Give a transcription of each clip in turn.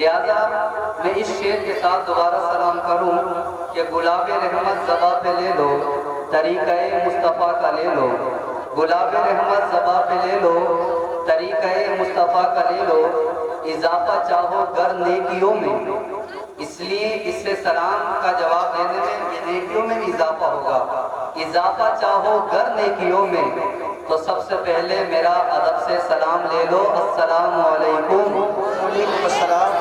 لہذا میں اس شعر کے ساتھ دوبارہ سلام کروں کہ گلاب رحمت زباں پہ لے لو، طریقہ مصطفیٰ کا لے لو، گلاب رحمت زباں پہ لے لو، طریقہ مصطفیٰ کا لے لو، اضافہ چاہو گر نیکیوں میں، اس لیے اس سے سلام کا جواب دینے میں یہ نیکیوں میں بھی اضافہ ہوگا، اضافہ چاہو گر نیکیوں میں، تو سب سے پہلے میرا ادب سے سلام لے لو، السلام علیکم۔ وعلیکم السلام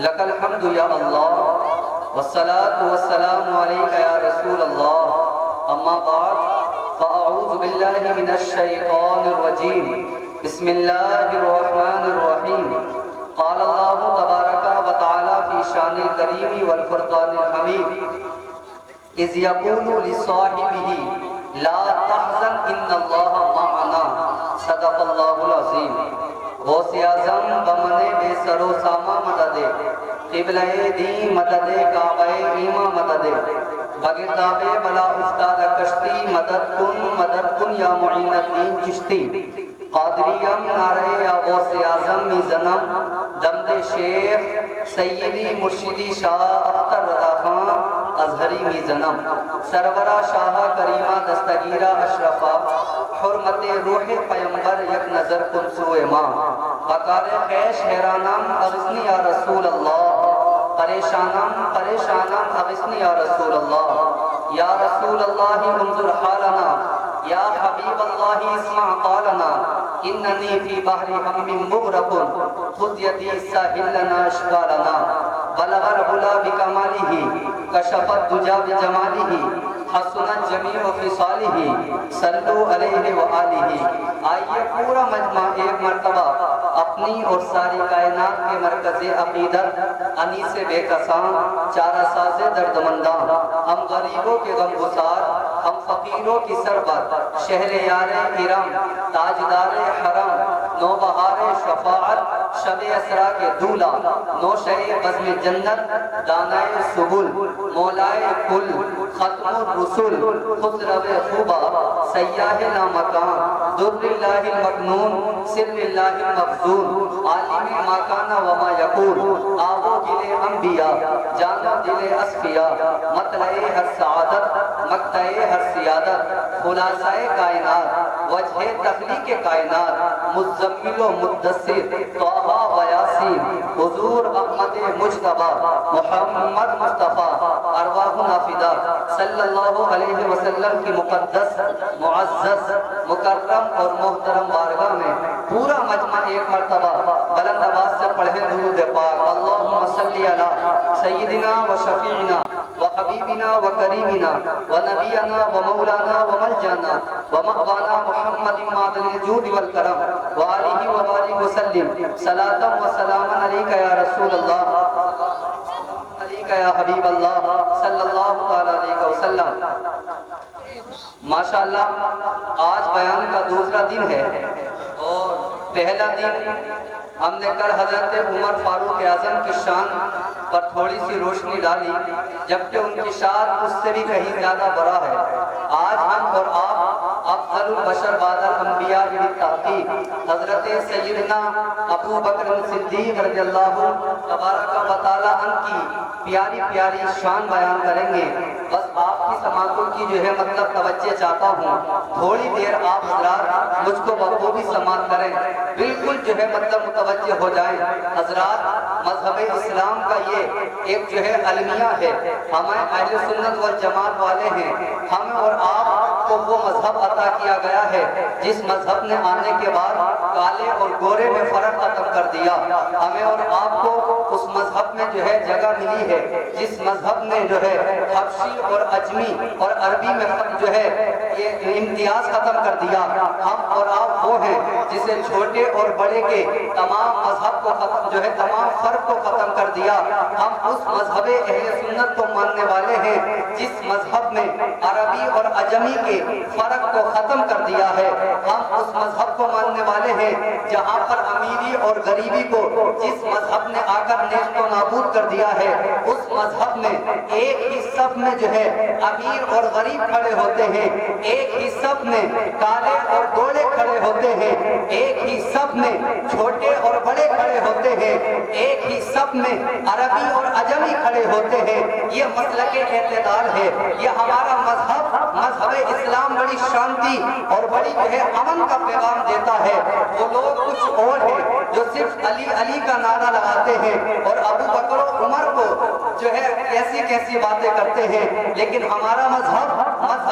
لک الحمد یا اللہ والصلاة والسلام علیک یا رسول اللہ، اما بعد فاعوذ باللہ من الشیطان الرجیم، بسم اللہ الرحمن الرحیم۔ قال اللہ تبارک و تعالی فی شان الکریم والفرقان الحمید، اذ یقول لصاحبہ لا تحزن ان اللہ معنا، صدق اللہ العظیم۔ غوث اعظم بمن بے سر و سامہ مدد، قبلہ دین مدد، کعبہ ایمہ مدد، بگرداب بلا افتاد کشتی، مدد کن یا معین الدین چشتی، قادریم نعرہ یا غوث اعظم می زنم، دمد شیخ سیدی مرشدی شاہ اختر رضا خان ازہری می زنم، سرورہ شاہ کریمہ دستگیرہ اشرفہ، حرمت روح پیمبر یک نظر کن سوئے ماں، بکار خیش حیرانم اغسنی یا رسول اللہ، پریشانم اغسنی یا رسول اللہ، یا رسول اللہ انظر حالنا، یا حبیب اللہ اسمع قالنا، اننی فی بحر ہم مغرق، خذ یدی ساحل لنا اشکالنا، بلغ العلا بکمالہ، کشف الدجا بجمالہ، حسنت جمیع خصالہ، صلو علیہ وآلہ۔ آئیے پورا مجمع ایک مرتبہ اپنی اور ساری کائنات کے مرکز عقیدت، انیس بے کسان، چارہ ساز دردمنداں، ہم غریبوں کے غم گسار، ہم فقیروں کی سربت، شہر یار ارم، تاجدار حرم، نوبہار شفاعت، شب اسرا کے دولہ، نوشہ بزم جنت، دانائے سبل، مولائے کل، ختم الرسل، خسرو خوبہ، سیاہ لامکان، در اللہ المکنون، سر اللہ المفضول، عالم ما کان وما یکون، آبو گل انبیاء، جانو دل اصفیاء، مطلع ہر سعادت، مقطع ہر سیادت، خلاصہ کائنات، وجہ تخلیق کائنات، مزمل و مدثر، طٰہٰ و یاسین، حضور احمد مجتبیٰ، محمد مصطفیٰ، ارواحنا فدا، صلی اللہ علیہ وسلم کی مقدس، معزز، مکرم اور محترم بارگاہ میں پورا مجمع ایک مرتبہ بلند آواز سے پڑھے درود پاک، اللہم صلی علی سیدنا و شفیعنا و حبیبنا و کریمنا و نبینا و مولانا و ملجانا و مأوانا محمد معدن الجود والکرم و آلہ و بارک وسلم، صلاة و سلاما علیک یا رسول اللہ، علیک یا حبیب اللہ، صلی اللہ علیہ وسلم۔ ماشاءاللہ آج بیان کا دوسرا دن ہے، اور پہلا دن ہم نے کل حضرت عمر فاروق اعظم کی شان پر تھوڑی سی روشنی ڈالی، جبکہ ان کی شان اس سے بھی کہیں زیادہ بڑا ہے۔ آج ہم اور آپ افضل البشر بعد الانبیاء بالتحقیق حضرت سیدنا ابو بکر صدیق رضی اللہ تبارک و تعالی عنہ کی پیاری پیاری شان بیان کریں گے۔ بس آپ کی سماعتوں کی جو ہے مطلب توجہ چاہتا ہوں، تھوڑی دیر آپ حضرات مجھ کو بخوبی سماعت کریں، بالکل جو ہے مطلب متوجہ ہو جائیں۔ حضرات مذہب اسلام کا یہ ایک جو ہے المیہ ہے، ہمیں اہل سنت والجماعت والے ہیں، ہمیں اور آپ کو وہ مذہب عطا کیا گیا ہے جس مذہب نے آنے کے بعد کالے اور گورے میں فرق ختم کر دیا۔ ہمیں اور آپ کو اس مذہب میں جو ہے جگہ ملی ہے جس مذہب نے جو ہے حبشی اور عجمی اور عربی میں جو ہے یہ امتیاز ختم کر دیا۔ ہم اور آپ وہ ہیں جسے چھوٹے اور بڑے کے تمام مذہب کو ختم جو ہے تمام فرق کو ختم کر دیا۔ ہم اس مذہب اہل سنت کو ماننے والے ہیں جس مذہب میں عربی اور عجمی کے فرق کو ختم کر دیا ہے۔ ہم اس مذہب کو ماننے والے ہیں ہیں جہاں پر امیری اور غریبی کو جس مذہب نے آ کر نیست و نابود کر دیا ہے، اس مذہب میں ایک ہی صف میں جو ہے امیر اور غریب کھڑے ہوتے ہیں، ایک ہی صف میں کالے اور گورے کھڑے ہوتے ہیں، ایک ہی صف میں چھوٹے اور بڑے کھڑے ہوتے ہیں، ایک ہی صف میں عربی اور عجمی کھڑے ہوتے ہیں۔ یہ مسلک اعتدال ہے، یہ ہمارا مذہب اسلام بڑی شانتی اور بڑی جو ہے امن کا پیغام دیتا ہے۔ وہ لوگ کچھ اور ہیں جو صرف علی علی کا نعرہ لگاتے ہیں اور ابو بکر و عمر کو جو ہے کیسی کیسی باتیں کرتے ہیں، لیکن ہمارا مذہب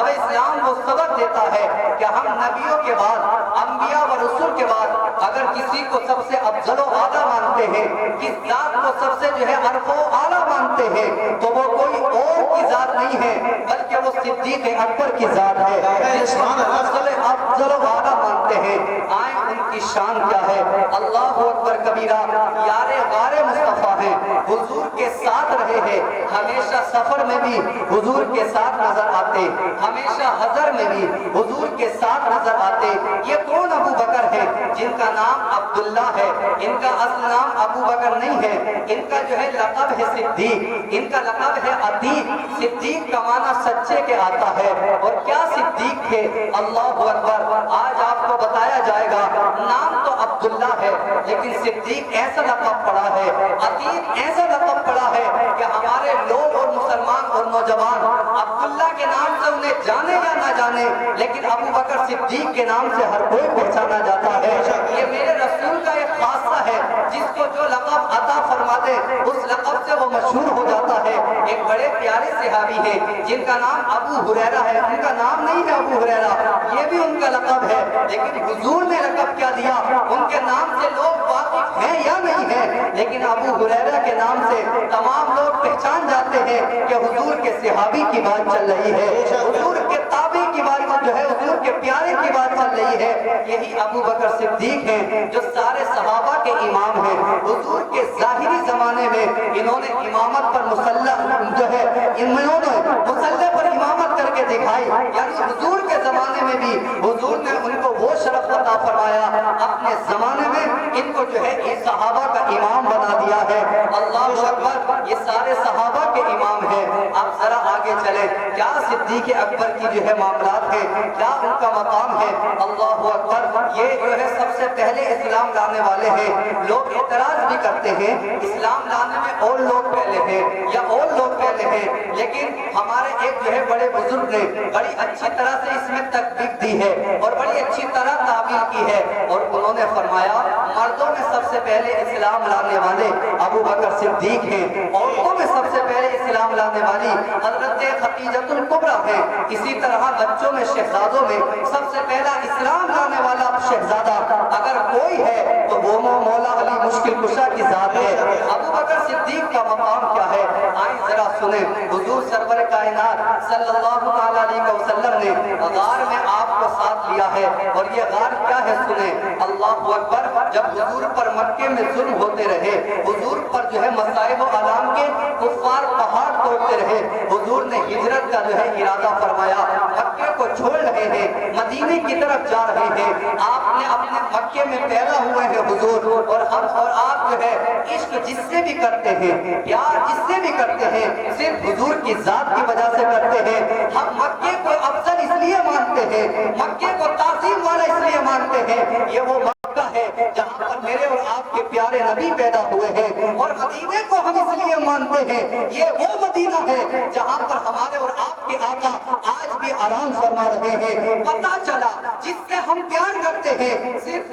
اسلام وہ سبق دیتا ہے کہ ہم نبیوں کے بعد، انبیاء و رسول کے بعد اگر کسی کو سب سے افضل و اعلیٰ مانتے ہیں، کس ذات کو سب سے جو ہے ارفع و اعلیٰ مانتے ہیں، تو وہ کوئی اور کی ذات نہیں ہے بلکہ وہ صدیق اکبر کی ذات ہے، جس کو افضل و اعلیٰ مانتے ہیں۔ آئیں ان کی شان کیا ہے۔ اللہ اکبر کبیرہ، یار غار مصطفیٰ ہیں، حضور کے ساتھ رہے ہیں، ہمیشہ سفر میں بھی حضور کے ساتھ نظر آتے، ہمیشہ حضر میں بھی حضور کے ساتھ نظر آتے۔ یہ کون ابو بکر ہے جن کا نام عبداللہ ہے؟ ان کا اصل نام ابو بکر نہیں ہے، ان کا جو ہے لقب ہے صدیق، ان کا لقب ہے عتیق۔ صدیق کا معنی سچے کے آتا ہے، اور کیا صدیق تھے، اللہ اکبر۔ آج آپ کو بتایا جائے گا، نام تو عبداللہ ہے لیکن صدیق ایسا لقب پڑا ہے، عتیق ایسا لقب پڑا ہے کہ ہمارے لوگ اور مسلمان اور نوجوان عبداللہ کے نام سے انہیں جانے یا نہ جانے، لیکن ابو بکر صدیق کے نام سے ہر کوئی پہچانا جاتا ہے۔ یہ میرے رسول کا ایک خاصہ ہے، جس کو جو لقب عطا فرما دے اس لقب سے وہ مشہور ہو جاتا ہے۔ ایک بڑے پیارے صحابی ہیں جن کا نام ابو ہریرہ ہے، ان کا نام نہیں ہے ابو ہریرہ، یہ بھی ان کا لقب ہے، لیکن حضور نے لقب کیا دیا، ان کے نام سے لوگ واقف ہیں یا نہیں ہیں، لیکن ابو ہریرہ کے نام سے تمام لوگ پہچان جاتے ہیں کہ حضور کے صحابی کی بات چل رہی ہے، حضور کے تابعی کی بات جو ہے، حضور کے پیارے کی بات چل رہی ہے۔ یہی ابو بکر صدیق ہیں جو سارے صحابہ کے امام ہیں۔ حضور کے ظاہری زمانے میں انہوں نے امامت پر مسلح جو ہے، انہوں نے مسلح پر امامت کر کے دکھائی، یعنی حضور کے زمانے میں بھی حضور نے ان کو وہ شرف عطا فرمایا، اپنے زمانے میں ان کو جو ہے اس صحابہ کا امام بنا دیا ہے۔ اللہ اکبر، یہ سارے صحابہ کے امام ہیں۔ آپ ذرا آگے چلیں، کیا صدیق اکبر کی جو ہے معاملات ہیں، کیا ان کا مقام ہے۔ اللہ اکبر، یہ جو ہے سب سے پہلے اسلام لانے والے ہیں۔ لوگ اعتراض بھی کرتے ہیں اسلام لانے میں اور لوگ پہلے ہیں یا اور لوگ پہلے ہیں، لیکن ہمارے ایک جو ہے بڑے بزرگ نے بڑی اچھی طرح سے اس میں تحقیق دی ہے اور بڑی اچھی طرح تعبیر کی ہے، اور انہوں نے فرمایا مردوں میں سب سے پہلے اسلام لانے والے ابو بکر صدیق ہیں، عورتوں میں سب سے پہلے اسلام لانے والی حضرت خدیجہ الکبریٰ ہیں، اسی طرح بچوں میں شہزادوں میں سب سے پہلا اسلام لانے والا شہزادہ اگر کوئی ہے تو وہ مولا علی مشکل کشا کی ذات ہے۔ ابو بکر صدیق کا مقام کیا ہے، آئیں ذرا سنیں۔ حضور سرور کائنات صلی اللہ علیہ وسلم نے غار میں آپ کو ساتھ لیا ہے، اور یہ غار کیا ہے سنیں۔ اللہ اکبر، جب حضور پر مکے میں ظلم ہوتے رہے، حضور پر جو ہے مصائب و آلام کے کفار پہاڑ توڑتے رہے، حضور نے ہجرت کا جو ہے ارادہ فرمایا، مکے کو چھوڑ رہے ہیں، مدینے کی طرف جا رہے ہیں۔ آپ نے اپنے مکے میں پیدا ہوئے ہیں حضور، اور ہم اور آپ جو ہے عشق جس سے بھی کرتے ہیں، پیار جس سے بھی کرتے ہیں، صرف حضور کی ذات کی وجہ سے کرتے ہیں۔ ہم مکے کو افضل اس لیے مانتے ہیں، مکے کو تعظیم والا اس لیے مانتے ہیں، یہ وہ مکہ ہے جہاں پر میرے اور آپ کے پیارے نبی پیدا ہوئے ہیں، اور مدینے کو ہم اس لیے مانتے ہیں، یہ وہ مدینہ ہے جہاں پر ہمارے اور آپ کے آقا آج بھی آرام فرما رہے ہیں۔ پتہ چلا جس سے ہم پیار کرتے ہیں، صرف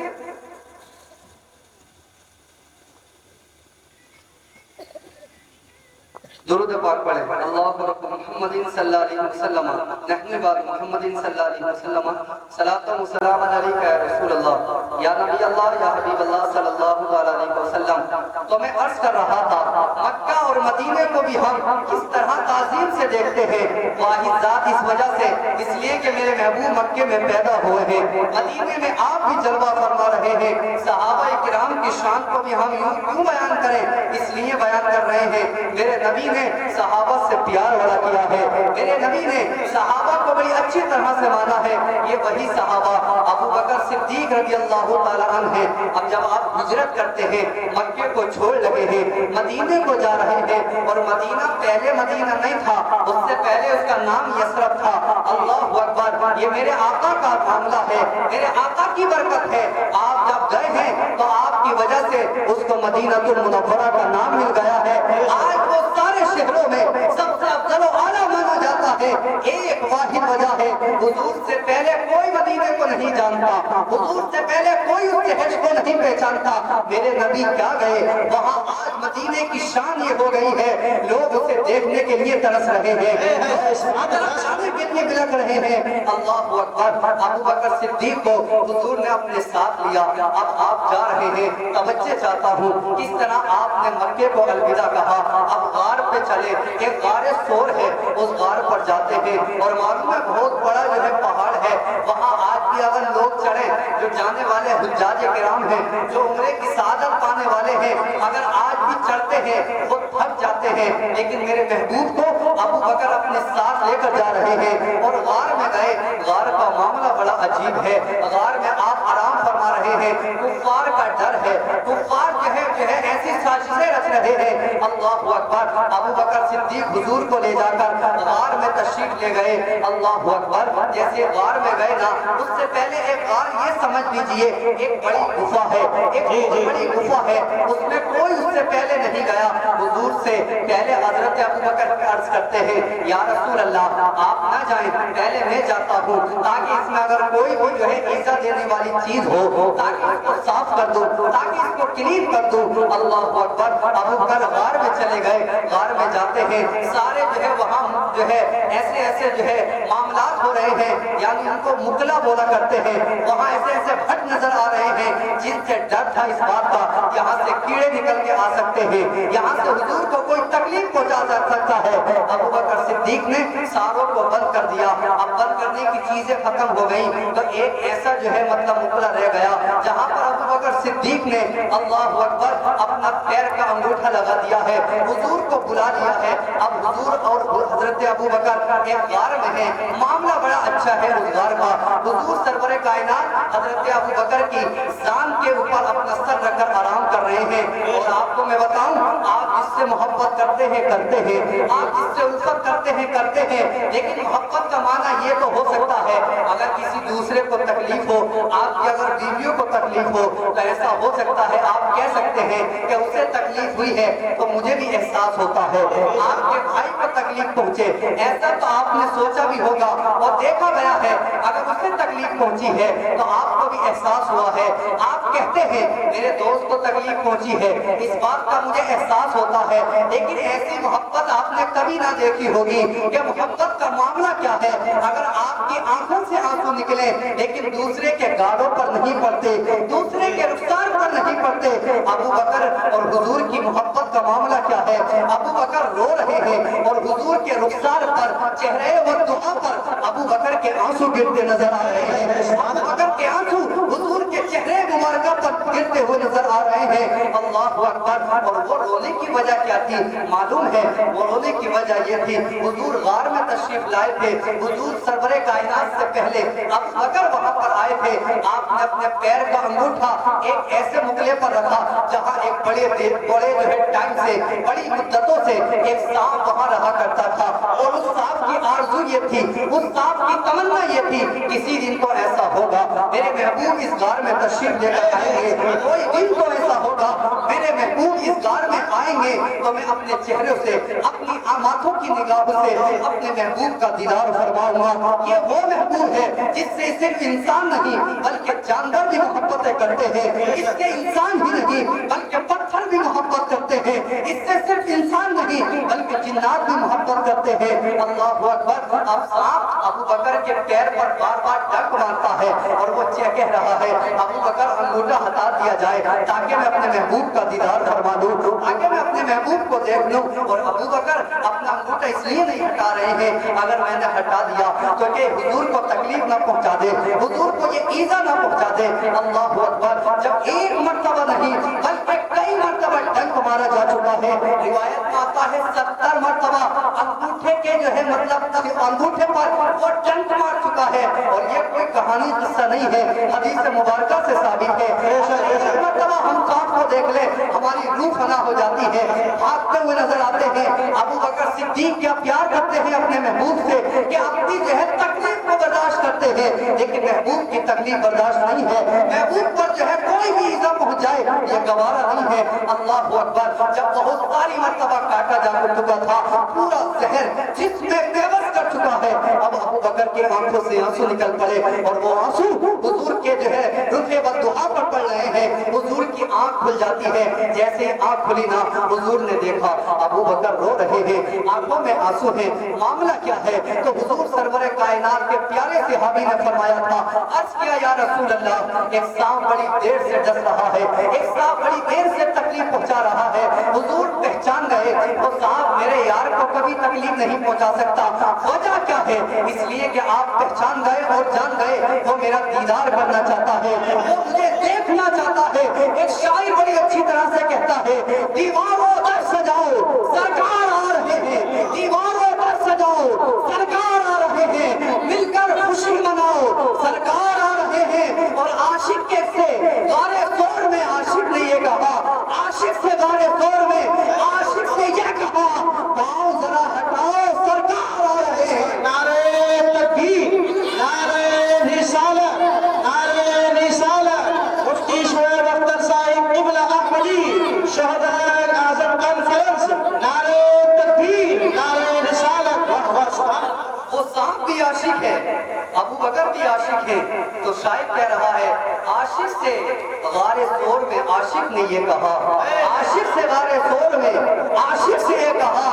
درود پاک پڑھیں۔ اللہ رب محمد صلی اللہ علیہ وسلم، نحن بعد محمد صلی اللہ علیہ وسلم، صلاۃ و سلام علیک یا رسول اللہ، یا نبی اللہ، یا حبیب اللہ صلی اللہ علیہ وسلم۔ تو میں عرض کر رہا تھا، مکہ اور مدینے کو بھی ہم کس طرح تعظیم سے دیکھتے ہیں، واحد ذات اس وجہ سے، اس لیے کہ میرے محبوب مکے میں پیدا ہوئے ہیں، مدینے میں آپ بھی جلوہ فرما رہے ہیں۔ صحابہ کرام کی شان کو بھی ہم یوں کیوں بیان کریں؟ اس لیے بیان کر رہے ہیں، میرے نبی نے صحابہ سے پیار بڑا کیا ہے، میرے نبی نے صحابہ کو بڑی اچھی طرح سے مانا ہے۔ یہ وہی صحابہ ابو بکر صدیق رضی اللہ تعالیٰ عنہ ہیں۔ اب جب آپ ہجرت کرتے ہیں، مکے کو چھوڑ لگے ہیں، مدینے کو جا رہے ہیں، اور مدینہ پہلے مدینہ نہیں تھا، اس سے پہلے اس کا نام یثرب تھا۔ اللہ اکبر، یہ میرے آقا کا معاملہ ہے، میرے آقا کی برکت ہے۔ آپ جب گئے ہیں تو آپ کی وجہ سے اس کو مدینہ المنورہ کا نام مل گیا ہے۔ آج وہ سارے شہروں میں سب سے افضل و اعلیٰ مانا جاتا ہے۔ ایک واحد وجہ ہے، حضور سے پہلے کوئی مدینے کو نہیں جانتا، حضور سے پہلے کوئی اس کے حج کو نہیں پہچانتا۔ میرے نبی کیا گئے وہاں، آج مدینے کی شان یہ ہو گئی ہے، لوگ اسے دیکھنے کے لیے ترس رہے ہیں، کھانے کے لیے بلک رہے ہیں۔ اللہ اکبر، ابو بکر صدیق کو حضور نے اپنے ساتھ لیا۔ اب آپ جا رہے ہیں، توجہ چاہتا ہوں کس طرح آپ نے مکے کو الوداع کہا۔ اب غار پہ چلے، ایک غار سور ہے، اس غار پر جاتے ہیں، اور معلوم ہے بہت بڑا جو ہے پہاڑ ہے، وہاں آج بھی اگر لوگ چڑھے، جو جانے والے حجاج کرام ہیں، جو عمرے کی سعادت پانے والے ہیں، اگر آج بھی چڑھتے ہیں خود تھک جاتے ہیں، لیکن میرے محبوب کو ابو بکر اپنے ساتھ لے کر جا رہے ہیں، اور غار میں گئے۔ غار کا معاملہ بڑا عجیب ہے، غار میں آپ آرام فرما رہے ہیں، کفار کا ڈر ہے، کفار جو ہے ایسی سازشیں رچ رہے ہیں۔ اللہ اکبر، ابو بکر صدیق حضور کو لے جا کر غار میں تشریف لے گئے۔ اللہ اکبر، جیسے غار میں گئے نا، اس سے پہلے ایک غار یہ سمجھ لیجئے ایک بڑی گفا ہے، ایک بہت بڑی گفا ہے، اس میں کوئی اس سے پہلے نہیں گیا۔ حضور سے پہلے حضرت ابو بکر عرض کرتے ہیں، یا رسول اللہ آپ نہ جائیں، پہلے میں جاتا ہوں، تاکہ اس میں اگر کوئی بھی جو ہے ایزا دینے والی چیز ہو تاکہ اس کو صاف کر دوں، تاکہ اس کو کلین کر دوں۔ اللہ اکبر، ابو بکر غار میں چلے گئے۔ غار میں جاتے ہیں، سارے جو ہے وہاں جو ہے ایسے جو ہے معاملات ہو رہے ہیں، یعنی ان کو مکلا بولا کرتے ہیں، وہاں ایسے بھٹ نظر آ رہے ہیں، جن سے ڈر تھا اس بات کا یہاں سے کیڑے نکل کے آ سکتے ہیں، یہاں سے حضور کو کوئی تکلیف پہنچا جا سکتا ہے۔ ابو بکر صدیق نے ساروں کو بند کر دیا۔ اب بند کرنے کی چیزیں ختم ہو گئی تو ایک ایسا جو ہے مکلا رہ گیا، جہاں پر ابو بکر صدیق نے اللہ اکبر اپنا پیر کا انگوٹھا لگا دیا ہے، حضور کو بلا لیا ہے۔ اب حضور اور حضرت ابو بکر ایک غار میں ہیں، معاملہ بڑا اچھا ہے اس غار کا۔ حضور سرور کائنات حضرت ابو بکر کی جان کے اوپر اپنا سر رکھ کر آرام کر رہے ہیں۔ اور آپ کو میں بتاؤں، آپ جس سے محبت کرتے ہیں آپ جس سے الفت کرتے ہیں، لیکن محبت کا معنی یہ تو ہو سکتا ہے اگر کسی دوسرے کو تکلیف ہو، آپ کی اگر بیویوں کو تکلیف ہو تو ایسا ہو سکتا ہے آپ کہہ سکتے ہیں کہ اسے تکلیف ہوئی ہے تو مجھے بھی احساس ہوتا ہے۔ آپ کے بھائی کو تکلیف پہنچے، ایسا تو آپ نے سوچا بھی ہوگا اور دیکھا گیا ہے، اگر اسے تکلیف پہنچی ہے تو آپ کو بھی احساس ہوا ہے۔ آپ کہتے ہیں میرے دوست کو تکلیف پہنچی ہے، اس بات کا مجھے احساس ہوتا ہے، لیکن ایسی محبت آپ نے کبھی نہ دیکھی ہوگی کہ محبت کا معاملہ کیا ہے۔ اگر آپ کی آنکھوں سے آنسو نکلے لیکن دوسرے کے گالوں پر نہیں پڑتے، دوسرے کے رخسار پر نہیں پڑتے، ابو بکر اور حضور کی محبت کا معاملہ کیا ہے؟ ابو بکر رو رہے ہیں اور حضور کے رخسار پر، چہرے و دعا پر ابو بکر کے آنسو گرتے نظر آ رہے ہیں۔ ابو بکر کے آنسو حضور کے چہرے مبارکہ پر گرتے ہوئے نظر آ رہے ہیں۔ اللہ اکبر، اور وہ رونے کی وجہ کیا تھی معلوم ہے؟ وہ رونے کی وجہ یہ تھی، حضور غار میں تشریف لائے تھے، حضور سرور کائنات سے پہلے ابو بکر وہاں پر آئے تھے، آپ نے اپنے پیر کا انگوٹھا ایک ایسے مکلے پر رکھا جہاں ایک بڑے جو ہے ٹائم سے، بڑی مدتوں سے ایک سانپ وہاں رہا کرتا تھا، اور اس سانپ کی آرزو یہ تھی، اس سانپ کی تمنا یہ تھی، کسی دن تو ایسا ہوگا میرے محبوب اس غار میں تشریف لے کر آئیں گے، کوئی دن تو ایسا ہوگا میرے محبوب اس غار میں آئیں گے تو میں اپنے چہرے سے، اپنی آنکھوں کی نگاہوں سے اپنے محبوب کا دیدار فرماؤں گا۔ یہ وہ محبوب ہے جس سے صرف انسان نہیں بلکہ جانور بھی محبتیں کرتے ہیں، اس کے انسان ہی نہیں بلکہ پتھر بھی محبت کرتے ہیں، اس سے صرف انسان نہیں بلکہ جنات بھی محبت کرتے ہیں۔ اللہ اکبر۔ اب سانپ ابو بکر کے پیر پر بار بار ڈنک مارتا ہے اور وہ کہہ رہا ہے ابو بکر انگوٹھا ہٹا دیا جائے تاکہ میں اپنے محبوب کا دیدار فرما دوں، تاکہ میں اپنے محبوب کو دیکھ لوں۔ اور ابو بکر اپنا انگوٹھا اس لیے نہیں ہٹا رہے ہیں اگر میں نے ہٹا دیا تو کہ حضور کو تکلیف نہ پہنچا دے، حضور کو یہ ایذا نہ پہنچا دے۔ اللہ اکبر۔ جب ایک مرتبہ نہیں بلکہ کئی مرتبہ ڈنک مارا جا چکا ہے، روایت میں آتا ہے 70 مرتبہ انگوٹھے کے جو ہے مطلب انگوٹھے پر وہ ڈنک مار چکا ہے، اور یہ کوئی کہانی قصہ نہیں ہے، حدیث مبارکہ سے ثابت ہے۔ ایک مرتبہ ہم ساتھ کو دیکھ لیں ہماری روح فنا ہو جاتی ہے، بھاگتے ہوئے نظر آتے ہیں۔ ابو بکر صدیق کیا پیار کرتے ہیں اپنے محبوب سے کہ اپنی جو ہے تکلیف کو برداشت کرتے ہیں، لیکن محبوب کی تکلیف برداشت نہیں ہے، محبوب پر جو ہے کوئی بھی ایذا پہنچ جائے یہ گوارا نہیں ہے۔ اللہ اکبر۔ جب بہت ساری مرتبہ کاٹا جا چکا تھا، پورا زہر جس میں بے بس کر چکا ہے، اب ابو بکر کی آنکھوں سے آنسو نکل پڑے، اور وہ آنسو حضور کے جو ہے رکھے والدعا پر پڑ رہے ہیں۔ حضور کی آنکھ کھل جاتی ہے، جیسے آنکھ کھلی نا حضور نے دیکھا ابو بکر رو رہے ہیں، آنکھوں میں آنسو ہیں، معاملہ کیا ہے؟ تو حضور سرور کائنات کے پیارے صحابی نے فرمایا تھا، عرض کیا یا رسول اللہ ایک سانپ بڑی دیر سے ڈس رہا ہے، ایک سانپ بڑی دیر سے تکلیف پہنچا رہا ہے۔ حضور پہچان گئے وہ سانپ میرے یار کو کبھی تکلیف نہیں پہنچا سکتا، وجہ کیا ہے؟ اس لیے کہ آپ پہچان گئے اور جان گئے وہ میرا دیدار کرنا چاہتا ہے، وہ مجھے دیکھنا چاہتا ہے۔ ایک شاعر بڑی اچھی طرح سے کہتا ہے، دیواروں پر سجاؤ سرکار آ رہے ہیں، دیواروں پر سجاؤ سرکار آ رہے ہیں، مل کر خوشی مناؤ سرکار آ رہے ہیں۔ اور عاشق کیسے غارِ طور میں عاشق نے یہ کہا، عاشق سے غارِ طور میں عاشق نے یہ کہا، پاؤں ذرا ہٹاؤ سرکار آ رہے ہیں۔ نعرہ تکبیر، نعرہ رسالت، نعرہ رسالت۔ مفتی شعیب اختر صاحب قبلہ احمدی شہدائے اعظم کانفرنس، نعرہ تکبیر، نعرہ رسالت۔ وہ سانپ بھی عاشق ہے، ابو بکر بھی عاشق ہے، تو شاید کہہ رہا ہے عاشق سے غارِ طور میں عاشق نے یہ کہا، عاشق سے غارِ طور میں عاشق سے یہ کہا،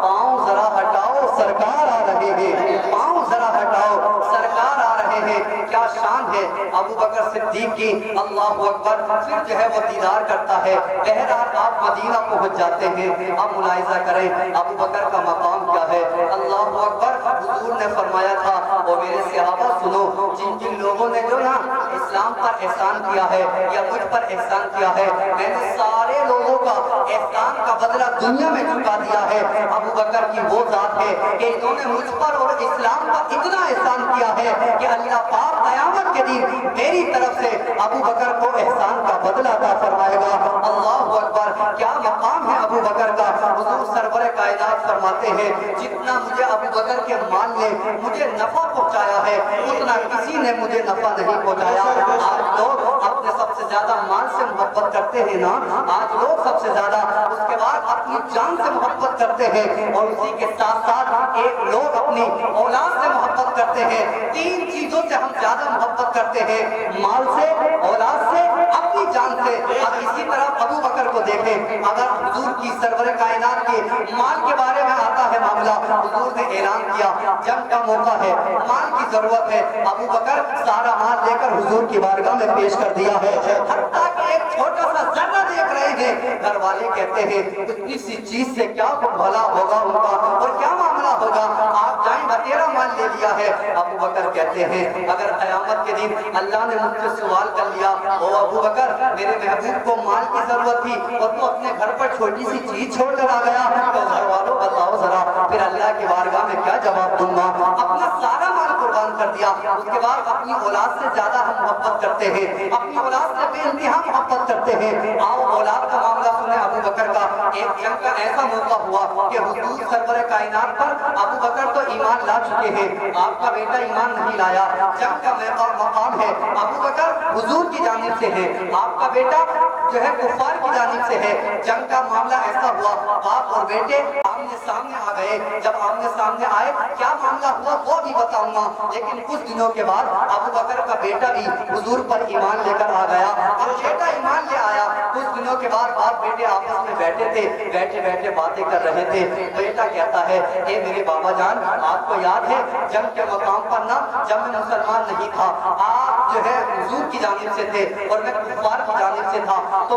پاؤں ذرا ہٹاؤ سرکار آ رہے ہیں، پاؤں ذرا ہٹاؤ سرکار آ رہے ہیں۔ کیا شان ہے ابو بکر صدیق کی، اللہ اکبر۔ پھر جو ہے وہ دیدار کرتا ہے، بہرحال آپ مدینہ پہنچ جاتے ہیں۔ اب ملاحظہ کریں ابو بکر کا مقام کیا ہے، اللہ اکبر۔ حضور نے فرمایا تھا اور میرے صحابہ سنو، جن جن لوگوں نے جو نا اسلام پر احسان کیا ہے یا مجھ پر احسان کیا ہے، میں نے سارے لوگوں کا احسان کا بدلہ دنیا میں چکا دیا ہے۔ ابو بکر کی وہ ذات ہے کہ انہوں نے مجھ پر اور اسلام پر اتنا احسان کیا ہے کہ اللہ پاک قیامت کے دن میری طرف سے ابو بکر کو احسان کا بدلہ عطا فرمائے گا۔ اللہ اکبر۔ کیا مقام ہے ابو بکر کا۔ حضور سرور کائنات فرماتے ہیں جتنا مجھے ابو بکر کے مال نے مجھے نفع پہنچایا ہے اتنا کسی نے مجھے نفع نہیں پہنچایا۔ آج لوگ اپنے سب سے زیادہ مال سے محبت کرتے ہیں نا، آج لوگ سب سے زیادہ اس کے بعد اپنی جان سے محبت کرتے ہیں، اور اسی کے ساتھ ساتھ ایک لوگ اپنی اولاد سے محبت کرتے ہیں۔ تین چیزوں سے ہم زیادہ محبت کرتے ہیں، مال سے، اولاد سے، اپنی جان سے۔ اب اسی طرح ابو بکر کو دیکھیں، اگر حضور کی سرور کائنات کے مال کے بارے میں آتا ہے معاملہ، حضور نے اعلان کیا جنگ کا موقع ہے، مال کی ضرورت ہے، ابو بکر سارا مال لے کر حضور کی بارگاہ میں پیش کر دیا ہے، حتیٰ کہ ایک چھوٹا سا ذرہ دیکھ رہے ہیں، گھر والے کہتے ہیں اتنی سی چیز سے کیا بھلا ہوگا ان کا اور کیا معاملہ ہوگا، آپ جائیں بتیرا مال لے لیا ہے۔ ابو بکر کہتے ہیں اگر قیامت کے دن اللہ نے مجھ سے سوال کر لیا، او ابو بکر میرے محبوب کو مال کی ضرورت تھی اور تو اپنے گھر پر چھوٹی سی چیز چھوڑ کر آ گیا، تو گھر والوں بتاؤ ذرا پھر اللہ کی بارگاہ میں کیا جواب دوں گا۔ اپنا سارا مال قربان کر دیا، اس کے بعد اپنی اولاد سے زیادہ ہم محبت کرتے ہیں، اپنی اولاد سے بے انتہا محبت کرتے ہیں۔ آؤ اولاد کا معاملہ سنیں ابو بکر کا۔ ایک جنگ کا ایسا موقع ہوا کہ حضور سرور کائنات پر ابو بکر تو ایمان لا چکے ہیں، آپ کا بیٹا ایمان نہیں لایا، جنگ کا مقام ہے، ابو بکر حضور کی جانب سے ہے، آپ کا بیٹا جو ہے کفار کی جانب سے ہے۔ جنگ کا معاملہ ایسا ہوا، باپ اور بیٹے آمنے سامنے آ گئے۔ جب آمنے سامنے آئے کیا معاملہ ہوا وہ بھی بتاؤں گا، لیکن کچھ دنوں کے بعد ابو بکر کا بیٹا بھی حضور پر ایمان لے کر آ گیا۔ اب بیٹا ایمان لے آیا، کچھ دنوں کے بعد باپ بیٹے آپس میں بیٹھے تھے، بیٹھے بیٹھے باتیں کر رہے تھے۔ بیٹا کہتا ہے اے میرے بابا جان، آپ کو یاد ہے جنگ کے مقام پر نا جب میں مسلمان نہیں تھا، آپ جو ہے حضور کی جانب سے تھے اور میں کفار کی جانب سے تھا، تو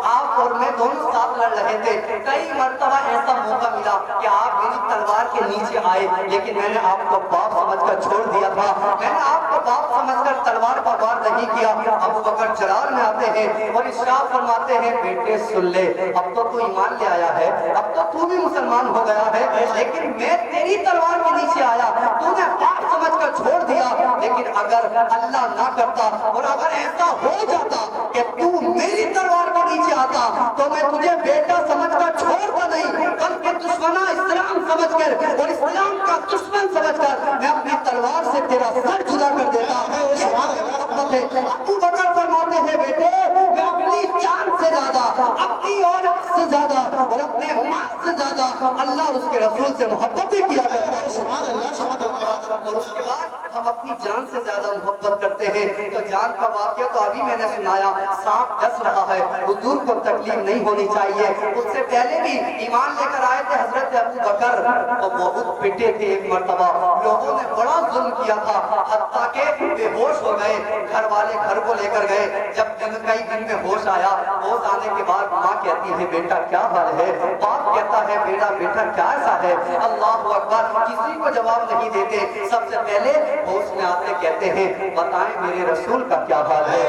آپ اور میں دونوں ساتھ لڑ رہے تھے۔ کئی مرتبہ ایسا موقع ملا کہ آپ میری تلوار کے نیچے آئے، لیکن میں نے آپ کو باپ سمجھ کر چھوڑ دیا تھا، میں نے آپ کو باپ سمجھ کر تلوار پر وار نہیں کیا۔ ابو بکر جلال میں آتے ہیں اور ارشاد فرماتے ہیں بیٹے سن لے، اب تو ایمان لے آیا ہے، اب تو بھی مسلمان ہو گیا ہے، لیکن میں تیری تلوار کے نیچے آیا، تو نے باپ سمجھ کر چھوڑ دیا، لیکن اگر اللہ نہ کرتا اور اگر ایسا ہو جاتا کہ تو میری تلوار کے نیچے آتا تو میں تجھے بیٹا سمجھ کر چھوڑتا نہیں، بلکہ دشمنہ اسلام سمجھ کر اور اسلام کا دشمن سمجھ کر میں اپنی تلوار سے تیرا سر جدا کر دیتا۔ ابو بکر فرماتے ہیں بیٹے میں اپنی جان سے زیادہ، اپنی عورت سے زیادہ اور اپنے ماں سے زیادہ اللہ اور اس کے رسول سے محبت بھی کیا کرتا ہے، اور اس کے بعد ہم اپنی جان سے زیادہ محبت کرتے ہیں۔ تو جان کا واقعہ تو ابھی میں نے سنایا، سانپ ڈس رہا ہے، حضور کو تکلیف نہیں ہونی چاہیے۔ اس سے پہلے بھی ایمان لے کر آئے تھے حضرت ابو بکر، تو بہت پٹے تھے ایک مرتبہ، لوگوں نے بڑا ظلم کیا تھا، حتیٰ کہ بے ہوش ہو گئے، گھر والے گھر کو لے کر گئے۔ جب کئی دن میں ہوش آیا، ہوش آنے کے بعد ماں کہتی ہے بیٹا کیا حال ہے، باپ کہتا ہے بیٹا کیا ایسا ہے، اللہ اکبر، کسی کو جواب نہیں دیتے۔ سب سے پہلے ہوش میں آتے کہتے ہیں بتائیں میرے رسول کا کیا حال ہے،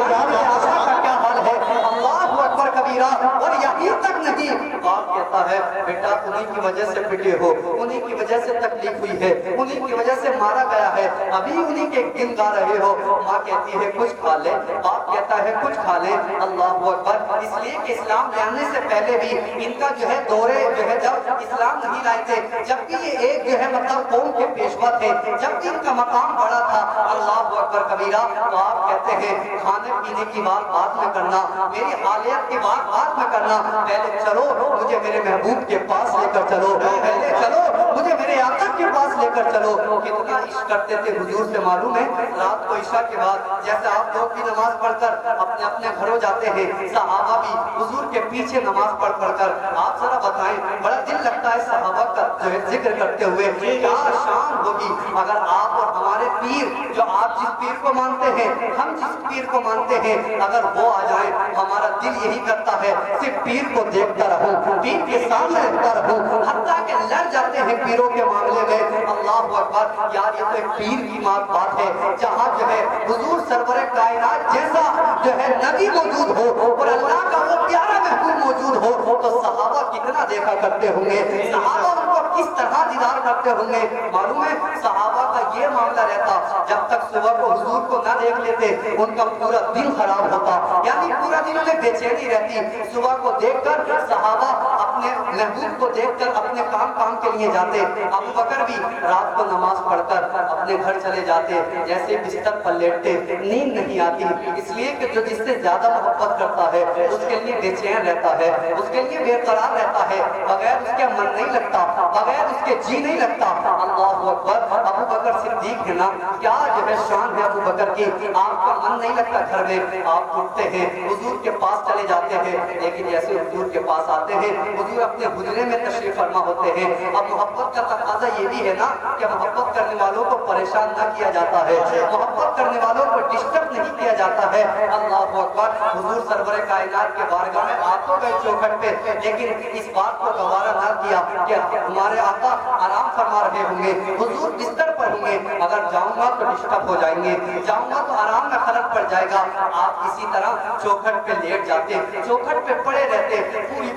کیا حال ہے، اللہ اکبر کبیرہ، اور یہیں تک نہیں، باپ کہتا ہے بیٹا انہی کی وجہ سے پٹے ہو، انہی کی وجہ سے تکلیف ہوئی ہے، انہی کی وجہ سے مارا گیا ہے، ابھی انہی کے دن گا رہے ہو۔ ماں کہتی ہے کچھ کھا لے، باپ کہتا ہے کچھ کھا لے، اللہ اکبر، اس لیے کہ اسلام لانے سے پہلے بھی ان کا جو ہے دورے جو ہے جب اسلام نہیں لائے تھے، جب بھی یہ ایک جو ہے مطلب قوم کے پیشوا تھے، جب بھی ان کا مقام بڑا تھا، اللہ اکبر کبیرہ، تو آپ کہتے ہیں کھانے پینے کی بات بعد میں کرنا، میری حالیت کی بات بعد میں کرنا، پہلے چلو مجھے میرے محبوب کے پاس لے کر چلو، پہلے چلو مجھے میرے آقا کے پاس لے کر چلو۔ کتنا عشق کرتے تھے حضور سے معلوم ہے، رات کو عشاء کے بعد جیسے آپ لوگ بھی نماز پڑھ کر اپنے اپنے گھروں جاتے ہیں، صحابہ بھی حضور کے پیچھے نماز پڑھ کر، آپ ذرا بتائیں بڑا دل لگتا ہے صحابہ کا جو ہے ذکر کرتے ہوئے، کیا شان ہوگی اگر آپ اور ہمارے پیر، جو آپ جس پیر کو مانتے ہیں ہم جس پیر کو مانتے ہیں، اگر وہ آ جائیں، ہمارا دل یہی کرتا ہے صرف پیر کو دیکھتا رہوں، پیر کے سامنے رہتا رہوں، حتیٰ کہ لڑ جاتے ہیں پیروں کے معاملے میں۔ اللہ اکبر، یار یہ تو ایک پیر کی بات ہے، جہاں جو ہے حضور سرور کائنات جیسا جو ہے نبی موجود ہو اور اللہ کا وہ پیارا محبوب موجود ہو، تو صحابہ کتنا دیکھا کرتے ہوں گے، صحابہ ان کو کس طرح دیدار کرتے ہوں گے۔ معلوم ہے صحابہ کا یہ معاملہ رہتا، جب تک صبح کو حضور کو نہ دیکھ لیتے ان کا پورا دن خراب ہوتا، یعنی پورا دن انہیں بے چینی رہتی۔ صبح کو دیکھ کر صحابہ اپنے محبوب کو دیکھ کر اپنے کام کے لیے جاتے۔ ابو بکر بھی رات کو نماز پڑھ کر اپنے گھر چلے جاتے، جیسے بستر پر لیٹتے، نیند نہیں آتی، اس لیے کہ جو جس سے زیادہ محبت کرتا ہے اس کے لیے بے چین رہتا ہے، اس کے لیے بے قرار رہتا ہے، بغیر اس کے من نہیں لگتا، بغیر اس کے جی نہیں لگتا۔ اللہ اکبر، ابو بکر صدیق ہے نا، کیا جو ہے شان ہے ابو بکر کی، آپ کا من نہیں لگتا گھر میں، آپ اٹھتے ہیں حضور کے پاس چلے جاتے ہیں، لیکن جیسے حضور کے پاس آتے ہیں حضور اپنے حجرے میں تشریف فرما ہوتے ہیں۔ اب محبت کا تقاضا یہ بھی ہے نا کہ محبت کرنے والوں کو پریشان نہ کیا جاتا ہے، محبت کرنے والوں کو ڈسٹرب نہیں کیا جاتا ہے۔ اللہ اکبر، حضور سرور کائنات کے بارگاہ میں آ تو گئے چوکھٹ پہ، لیکن اس بات کو گوارا نہ کیا کہ ہمارے آقا آرام فرما رہے ہوں گے، حضور بستر پر ہوں گے، اگر جاؤں گا تو ڈسٹرب ہو جائیں گے، جاؤں گا تو آرام میں خلل پڑ جائے گا۔ آپ اسی طرح چوکھٹ پہ لیٹ جاتے، چوکھٹ پہ پڑے رہتے،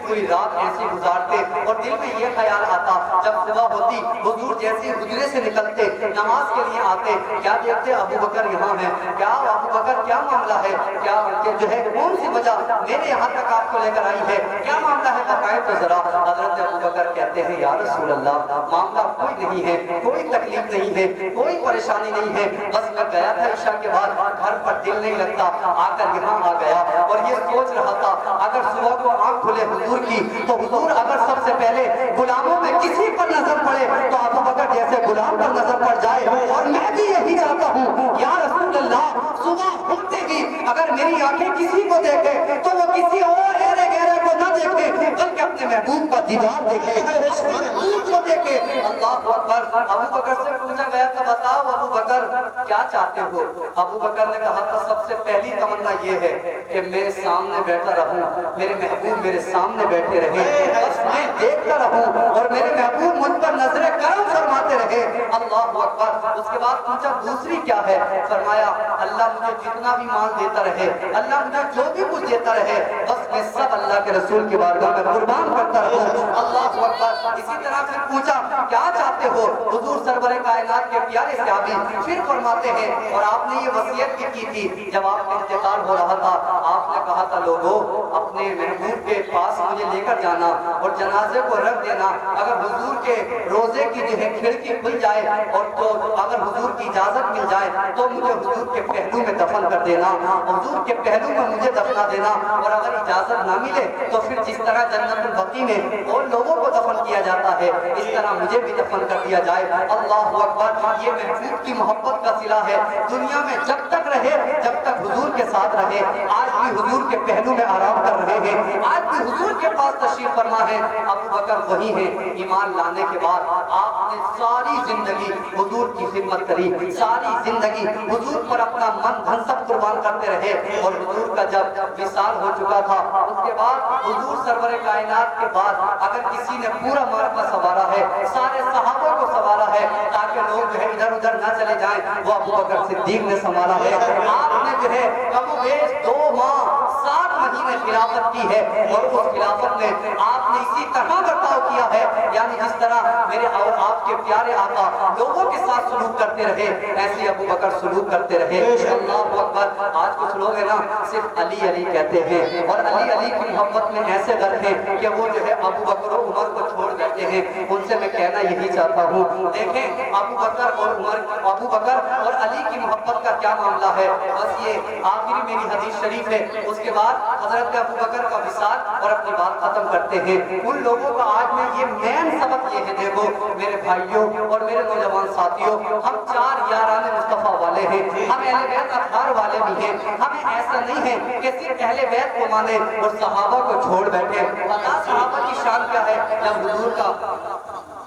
پوری رات ایسی گزارتے، اور دل میں یہ خیال آتا جب صبح ہوتی حضور جیسے حجرے سے نکلتے نماز کے لیے آتے، کیا دیکھتے ابو بکر یہاں ہیں، کیا ابو بکر کیا معاملہ ہے، کیا جو ہے کون سی وجہ میرے یہاں تک آپ کو لے کر آئی ہے، کیا معاملہ ہے بتائیں تو ذرا۔ حضرت ابو بکر کہتے کہتے ہیں یا رسول اللہ معاملہ کوئی نہیں ہے, کوئی تکلیف نہیں ہے, کوئی پریشانی نہیں ہے, بس میں گیا تھا عشاء کے بعد, گھر پر دل نہیں لگتا, آ کر یہاں آ گیا اور یہ سوچ رہا تھا اگر صبح کو آنکھ کھلے حضور کی تو حضور اگر سب سے پہلے غلاموں میں کسی پر نظر پڑے تو ابو بکر جیسے غلام پر نظر پڑ جائے, اور میں بھی یہی چاہتا ہوں یا رسول اللہ صبح اٹھتے ہی اگر میری آنکھیں کسی کو دیکھے تو وہ کسی اور ایرے گہرے کو نہ دیکھے بلکہ اپنے محبوب کا دیدار دیکھے, محبوب کو دیکھے. اللہ اکبر. ابو بکر سے پوچھا گیا کہ بتاؤ ابو بکر کیا چاہتے ہو؟ ابو بکر نے کہا تھا سب سے پہلی تمنا یہ ہے کہ میرے سامنے بیٹھا رہوں, میرے محبوب میرے سامنے بیٹھے رہے, بس میں دیکھتا رہوں اور میرے محبوب مجھ پر نظر کرم فرماتے رہے. اللہ اکبر. اس کے بعد پوچھا دوسری کیا ہے؟ فرمایا اللہ مجھے جتنا بھی مال دیتا رہے, اللہ مجھے جو بھی کچھ دیتا رہے, بس میں سب اللہ کے رسول کی بارگاہ میں قربان کرتا رہوں. اللہ اکبر. اسی طرح پھر پوچھا کیا چاہتے ہو؟ حضور سرور کائنات کے پیارے صحابی پھر فرماتے ہیں اور آپ نے یہ وصیت بھی کی تھی جب آپ کا انتقال ہو رہا تھا, آپ نے کہا تھا لوگوں اپنے محبوب کے پاس مجھے لے کر جانا اور جنازے کو رکھ دینا, اگر حضور کے روزے کی جو ہے کھڑکی کھل جائے اور تو اگر حضور کی اجازت مل جائے تو مجھے حضور کے پہلو میں دفن کر دینا, حضور کے پہلو میں مجھے دفنا دینا, اور اگر اجازت نہ ملے تو پھر جس طرح جنت البقیع میں اور لوگوں کو دفن کیا جاتا ہے اس طرح مجھے بھی دفن کر دیا جائے. اللہ اکبر. یہ محبوب کی محبت کا صلہ ہے, دنیا میں جب تک رہے جب تک حضور کے ساتھ رہے. آج بھی حضور کے پہلو میں آرام کر رہے ہیں, آج بھی حضور کے پاس تشریف فرما ہے. ابو بکر وہی ہے. ایمان لانے کے بعد آپ نے ساری زندگی حضور کی خدمت کری, ساری زندگی حضور پر اپنا من دھن سب قربان کرتے رہے, اور حضور کا جب وصال ہو چکا تھا اس کے بعد حضور سرور کائنات کے بعد اگر کسی نے پورا معرکہ سنوارا ہے, سارے صحابہ کو سنوارا ہے تاکہ لوگ جو ہے ادھر ادھر نہ چلے جائیں, وہ ابو بکر صدیق نے سنبھالا ہے. آپ نے جو ہے کم و بیش 2 ماہ 7 مہینے خلافت کی ہے, اور اس خلافت میں آپ نے اسی طرح برتاؤ کیا ہے, یعنی جس طرح میرے اور آپ کے پیارے آقا لوگوں کے ساتھ سلوک کرتے رہے ایسے ابو بکر سلوک کرتے رہے. اللہ اکبر. آج کچھ لوگ ہیں نا صرف علی علی کہتے ہیں, اور علی علی کی محبت میں ایسے غرق ہیں کہ وہ جو ہے ابو بکر و عمر کو چھوڑ دیتے ہیں. ان سے میں کہنا یہی چاہتا ہوں, دیکھیں ابو بکر اور عمر, ابو بکر اور علی کی محبت کا کیا معاملہ ہے. بس یہ آخری میری حدیث شریف ہے, اس کے بعد حضرت ابو بکر کا وصال اور اپنی بات ختم کرتے ہیں. ان لوگوں کا آج میں یہ مین سبق یہ ہے, دیکھو میرے بھائیوں اور میرے نوجوان ساتھیوں, ہم 4 یاران مصطفیٰ والے ہیں, ہم اہل بیت اطہار والے بھی ہیں. ہمیں ایسا نہیں ہے کہ صرف اہل بیت کو مانے اور صحابہ کو چھوڑ بیٹھے. پتہ صحابہ کی شان کیا ہے؟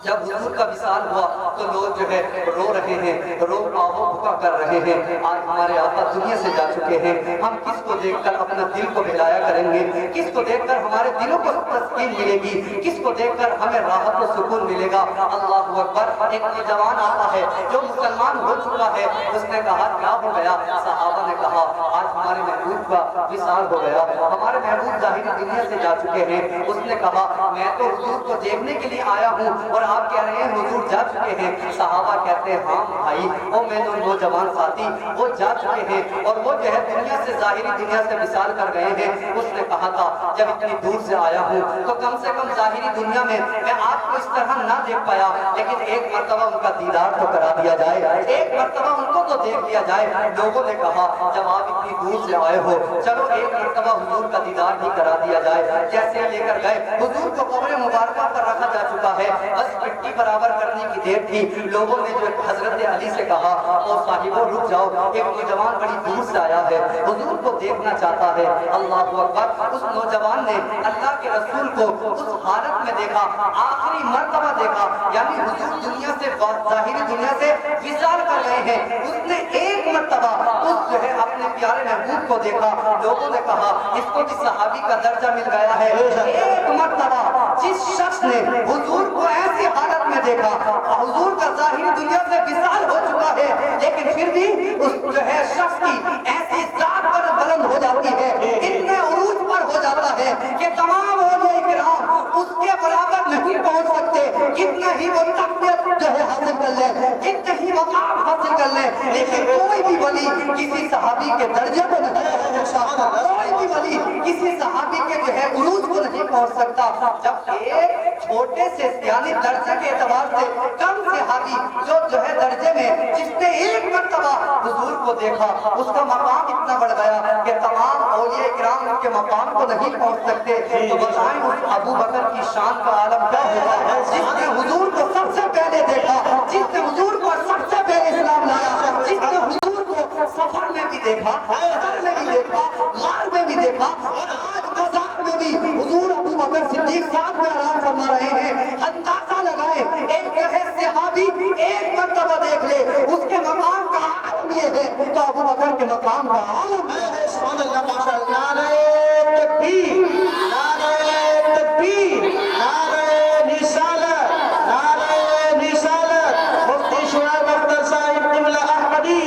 جب حضور کا وصال ہوا تو لوگ جو ہے رو رہے ہیں, رو آہو بھکا کر رہے ہیں. آج ہمارے آقا دنیا سے جا چکے ہیں, ہم کس کو دیکھ کر اپنا دل کو بہلایا کریں گے, کس کو دیکھ کر ہمارے دلوں کو تسکین ملے گی, کس کو دیکھ کر ہمیں راحت و سکون ملے گا. اللہ اکبر. ایک نوجوان آتا ہے جو مسلمان ہو چکا ہے, اس نے کہا کیا ہو گیا؟ صحابہ نے کہا آج ہمارے محبوب کا وصال ہو گیا, ہمارے محبوب ظاہری دنیا سے جا چکے ہیں. اس نے کہا میں تو حضور کو دیکھنے کے لیے آیا ہوں اور آپ کہہ رہے ہیں حضور جا چکے ہیں. صحابہ کہتے ہیں ہاں بھائی, وہ میں جو نوجوان ساتھی وہ جا چکے ہیں اور وہ جو ہے دنیا سے ظاہری دنیا سے وصال کر گئے ہیں. اس نے کہا تھا جب اتنی دور سے آیا ہوں تو کم سے کم ظاہری دنیا میں آپ کو اس طرح نہ دیکھ پایا, لیکن ایک مرتبہ ان کا دیدار تو کرا دیا جائے, ایک مرتبہ ان کو تو دیکھ لیا جائے. لوگوں نے کہا جب آپ اتنی دور سے آئے ہو چلو ایک مرتبہ حضور کا دیدار بھی کرا دیا جائے. جیسے لے کر گئے, حضور کو قبر مبارکہ پر رکھا جا چکا ہے, بس مٹی برابر کرنے کی دیر تھی. لوگوں نے جو حضرت علی سے کہا او صاحبو رک جاؤ, ایک نوجوان بڑی دور سے آیا ہے, حضور کو دیکھنا چاہتا ہے. اللہ اکبر. اس نوجوان نے اللہ کے رسول کو اس حالت میں دیکھا, آخری مرتبہ دیکھا, یعنی حضور دنیا سے ظاہری دنیا سے وصال کر گئے ہیں. اس نے ایک مرتبہ اس جو ہے اپنے پیارے محبوب کو دیکھا. لوگوں نے کہا اس کو بھی صحابی کا درجہ مل گیا ہے. ایک مرتبہ جس شخص نے حضور کو ایسی حالت میں دیکھا, حضور کا ظاہری دنیا سے وصال ہو چکا ہے, لیکن پھر بھی اس جو ہے شخص کی ایسی ذات پر بلند ہو جاتی ہے, اتنے عروج پر ہو جاتا ہے کہ تمام اولیاء کرام اس کے برابر نہیں پہنچ سکتے. کتنا ہی وہ تقویت جو ہے حاصل کر لے, کتنے ہی مقام حاصل کر لے, لیکن کوئی بھی ولی کسی صحابی کے درجے کو نہیں پہنچ سکتا, کوئی بھی ولی کسی صحابی کے جو ہے عروج کو نہیں پہنچ سکتا. جب ایک چھوٹے سے یعنی درجے کے اعتبار سے کم صحابی جو ہے درجے میں جس نے ایک مرتبہ حضور کو دیکھا اس کا مقام اتنا بڑھ گیا کہ تمام اولیاء کرام کے مقام کو نہیں پہنچ سکتے، تو بتائیں اس ابو بکر کی شان کا عالم کیا ہوگا جس نے حضور کو سب سے پہلے دیکھا، جس نے حضور کو سب سے پہلے اسلام لایا، جس نے حضور کو سفر میں بھی دیکھا، حضر میں بھی دیکھا، غار میں بھی دیکھا، اور آج بازار میں بھی حضور ابو بکر صدیق ساتھ میں آرام فرما رہے ہیں۔ اندازہ لگائے ایک جو ہے صحابی ایک مرتبہ دیکھ لے اس کے مقام کا عالم یہ ہے، تو ابو بکر کے مقام کا عالم ہے۔ سبحان اللہ ماشاء اللہ، نعرہ تکبیر، نعرہ تکبیر، نعرہ رسالت، نعرہ رسالت۔ مفتی شعیب اختر صاحب قبلہ احمدی،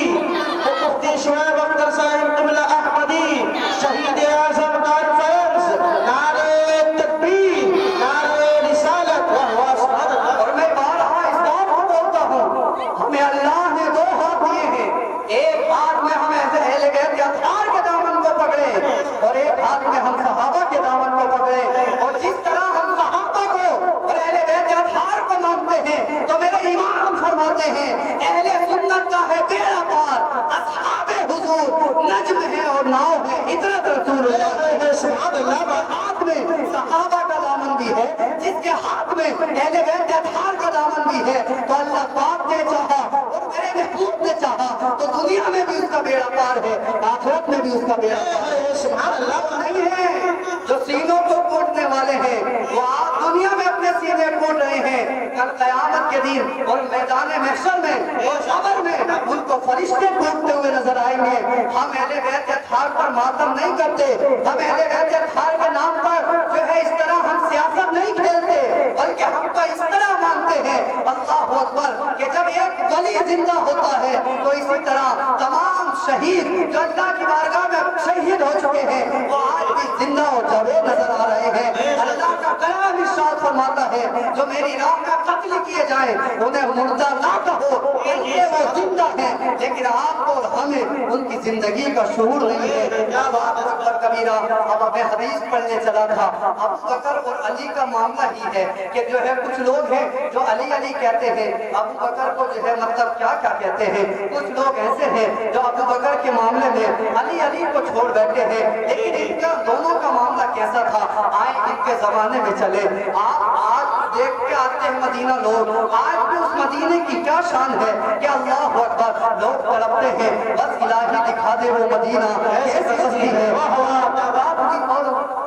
مفتی شعیب اختر صاحب قبلہ احمدی، شہید اعظم کانفرنس، نعرہ تکبیر، نعرہ رسالت۔ واہ واہ سبحان اللہ۔ اور میں بارہا اس بات کو بولتا ہوں، ہمیں اللہ نے دو ہاتھ دیے ہیں، ایک ہاتھ میں ہم ایسے اہل بیت اطہار کے دامن کو پکڑے اور ایک ہاتھ میں ہم صحابہ کے دامن کو پکڑے، اور جس طرح ہم صحابہ کو اور اہل بیت اطہار کو مانتے ہیں تو میرے امام فرماتے ہیں اہل سنت کا ہے بیڑا پار، اصحاب حضور نجم ہے اور ناؤ ہے اطرت رسول اللہ۔ سبحان اللہ۔ ہاتھ میں صحابہ کا دامن بھی ہے، جس کے ہاتھ میں اہل بیت اطہار کا دامن بھی ہے، تو اللہ پاک نے چاہا اور میرے محبوب نے چاہا تو دنیا میں بھی اس کا بیڑا پار ہے، آخرت میں بھی اس کا بیڑا پار ہے۔ سبحان اللہ۔ وہ نہیں ہے جو سینوں کو کوٹنے والے ہیں، وہ آج دنیا میں اپنے سینے کوٹ رہے ہیں، کل قیامت کے دن اور میدان محشر میں اور قبر میں ان کو فرشتے کوٹتے ہوئے نظر آئیں گے۔ ہم اہل بیت اطہار پر ماتم نہیں کرتے، ہم اہل بیت اطہار کے نام پر جو ہے اس طرح ہم سیاست نہیں کھیلتے، بلکہ ہم تو اس طرح مانتے ہیں اللہ اکبر کہ جب ایک ولی زندہ ہوتا ہے تو اسی طرح تمام شہید جو اللہ کی بارگاہ میں شہید ہو چکے ہیں وہ آج بھی زندہ اور جاوید نظر آ رہے ہیں۔ اللہ کا کلام ارشاد فرماتا ہے جو میری راہ میں قتل کیے جائیں انہیں مردہ نہ کہو بلکہ وہ زندہ ہیں، لیکن آپ کو اور ہمیں ان کی زندگی کا شعور نہیں ہے۔ کیا بات اکبر کبیرہ۔ اب میں حدیث پڑھنے چلا تھا، ابو بکر اور علی کا معاملہ ہی ہے کہ جو ہے کچھ لوگ ہیں جو علی علی کہتے ہیں، ابو بکر کو جو ہے مطلب کیا کیا کہتے ہیں، کچھ لوگ ایسے ہیں جو ابو بکر کے معاملے میں علی علی کو چھوڑ بیٹھے ہیں، لیکن ان کا دونوں کا معاملہ کیسا تھا آئے ان کے زمانے میں چلے۔ آپ آج دیکھ کے آتے ہیں مدینہ لوگ، آج بھی اس مدینے کی کیا شان ہے کہ اللہ اکبر لوگ تڑپتے ہیں بس الہی دکھا دے وہ مدینہ کیسی ہستی ہے،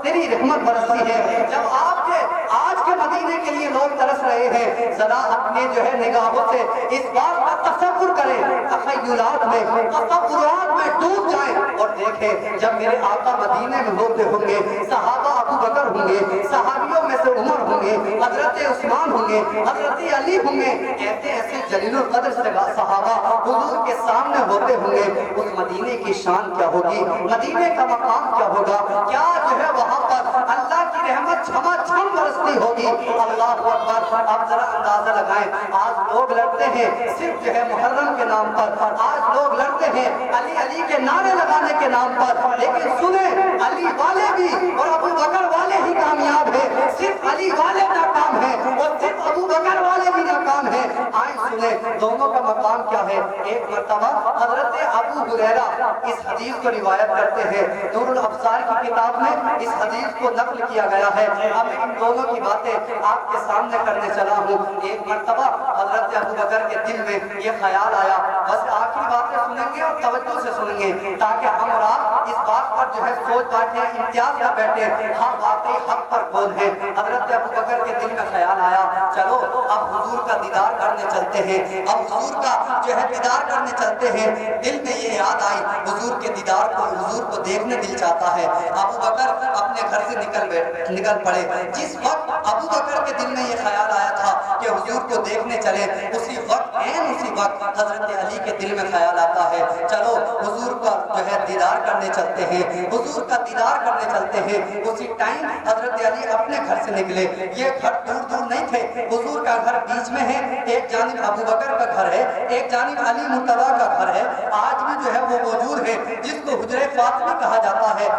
تیری رحمت برستی ہے۔ جب آپ کے آج کے مدینے کے لیے لوگ ترس رہے ہیں، ذرا اپنے جو ہے نگاہوں سے اس بات کا تصور کریں، تخیلات میں تصورات میں ڈوب جائیں اور دیکھیں جب میرے آقا مدینے میں ہوتے ہوں گے، صحابہ ابو بکر ہوں گے، صحابیوں میں سے عمر ہوں گے، حضرت عثمان ہوں گے، حضرت علی ہوں گے، ایسے ایسے جلیل القدر صحابہ حضور کے سامنے ہوتے ہوں گے، اس مدینے کی شان کیا ہوگی، مدینے کا مقام کیا ہوگا، کیا جو ہے وہاں پر اللہ کی رحمت چھما چھم برستی ہوگی۔ اللہ اکبر۔ آپ ذرا اندازہ لگائیں، آج لوگ لڑتے ہیں صرف جو ہے محرم کے نام پر، آج لوگ لڑتے ہیں علی علی کے نعرے لگانے کے نام پر، لیکن سنیں علی والے بھی اور ابو بکر والے ہی کامیاب ہیں، صرف علی والے ناکام ہیں اور صرف ابو بکر والے بھی ناکام ہیں۔ آئیں سنیں دونوں کا مقام کیا ہے۔ ایک مرتبہ حضرت ابو ہریرہ اس حدیث کو روایت کرتے ہیں، نور الابصار کی کتاب میں اس حدیث کو نقل کیا گیا ہے۔ اب ان دونوں کی باتیں آپ کے سامنے کرنے چلا ہوں۔ ایک مرتبہ حضرت ابو بکر کے دل میں یہ خیال آیا، بس آخری باتیں سنیں گے اور توجہ سے سنیں گے تاکہ ہم اور آپ اس بات پر جو ہے سوچ بیٹھے، امتیاز نہ بیٹھے، ہم واقعی حق پر کون ہیں۔ حضرت ابو بکر کے دل میں خیال آیا چلو اب حضور کا دیدار کرنے چلتے ہیں، اب حضور کا جو ہے دیدار کرنے چلتے ہیں۔ دل میں یہ یاد آئی حضور کے دیدار کو، حضور کو دیکھنے دل چاہتا ہے۔ ابو بکر اپنے گھر سے نکل پڑے۔ جس وقت ابو بکر کے دل میں یہ خیال آیا تھا کہ حضور کو دیکھنے چلے، اسی وقت حضرت علی کے دل میں خیال آتا ہے چلو حضور کا جو ہے دیدار کرنے چلتے ہیں، حضور کا دیدار کرنے چلتے ہیں۔ اسی ٹائم حضرت علی اپنے گھر سے نکلے، یہ گھر دور دور نہیں تھے، حضور کا گھر بیچ میں ہے، ایک جانب ابو بکر کا گھر ہے، ایک جانب علی مرتضیٰ کا گھر ہے، آج بھی جو ہے وہ موجود ہے جس کو حجرہ فاطمی کہا جاتا ہے۔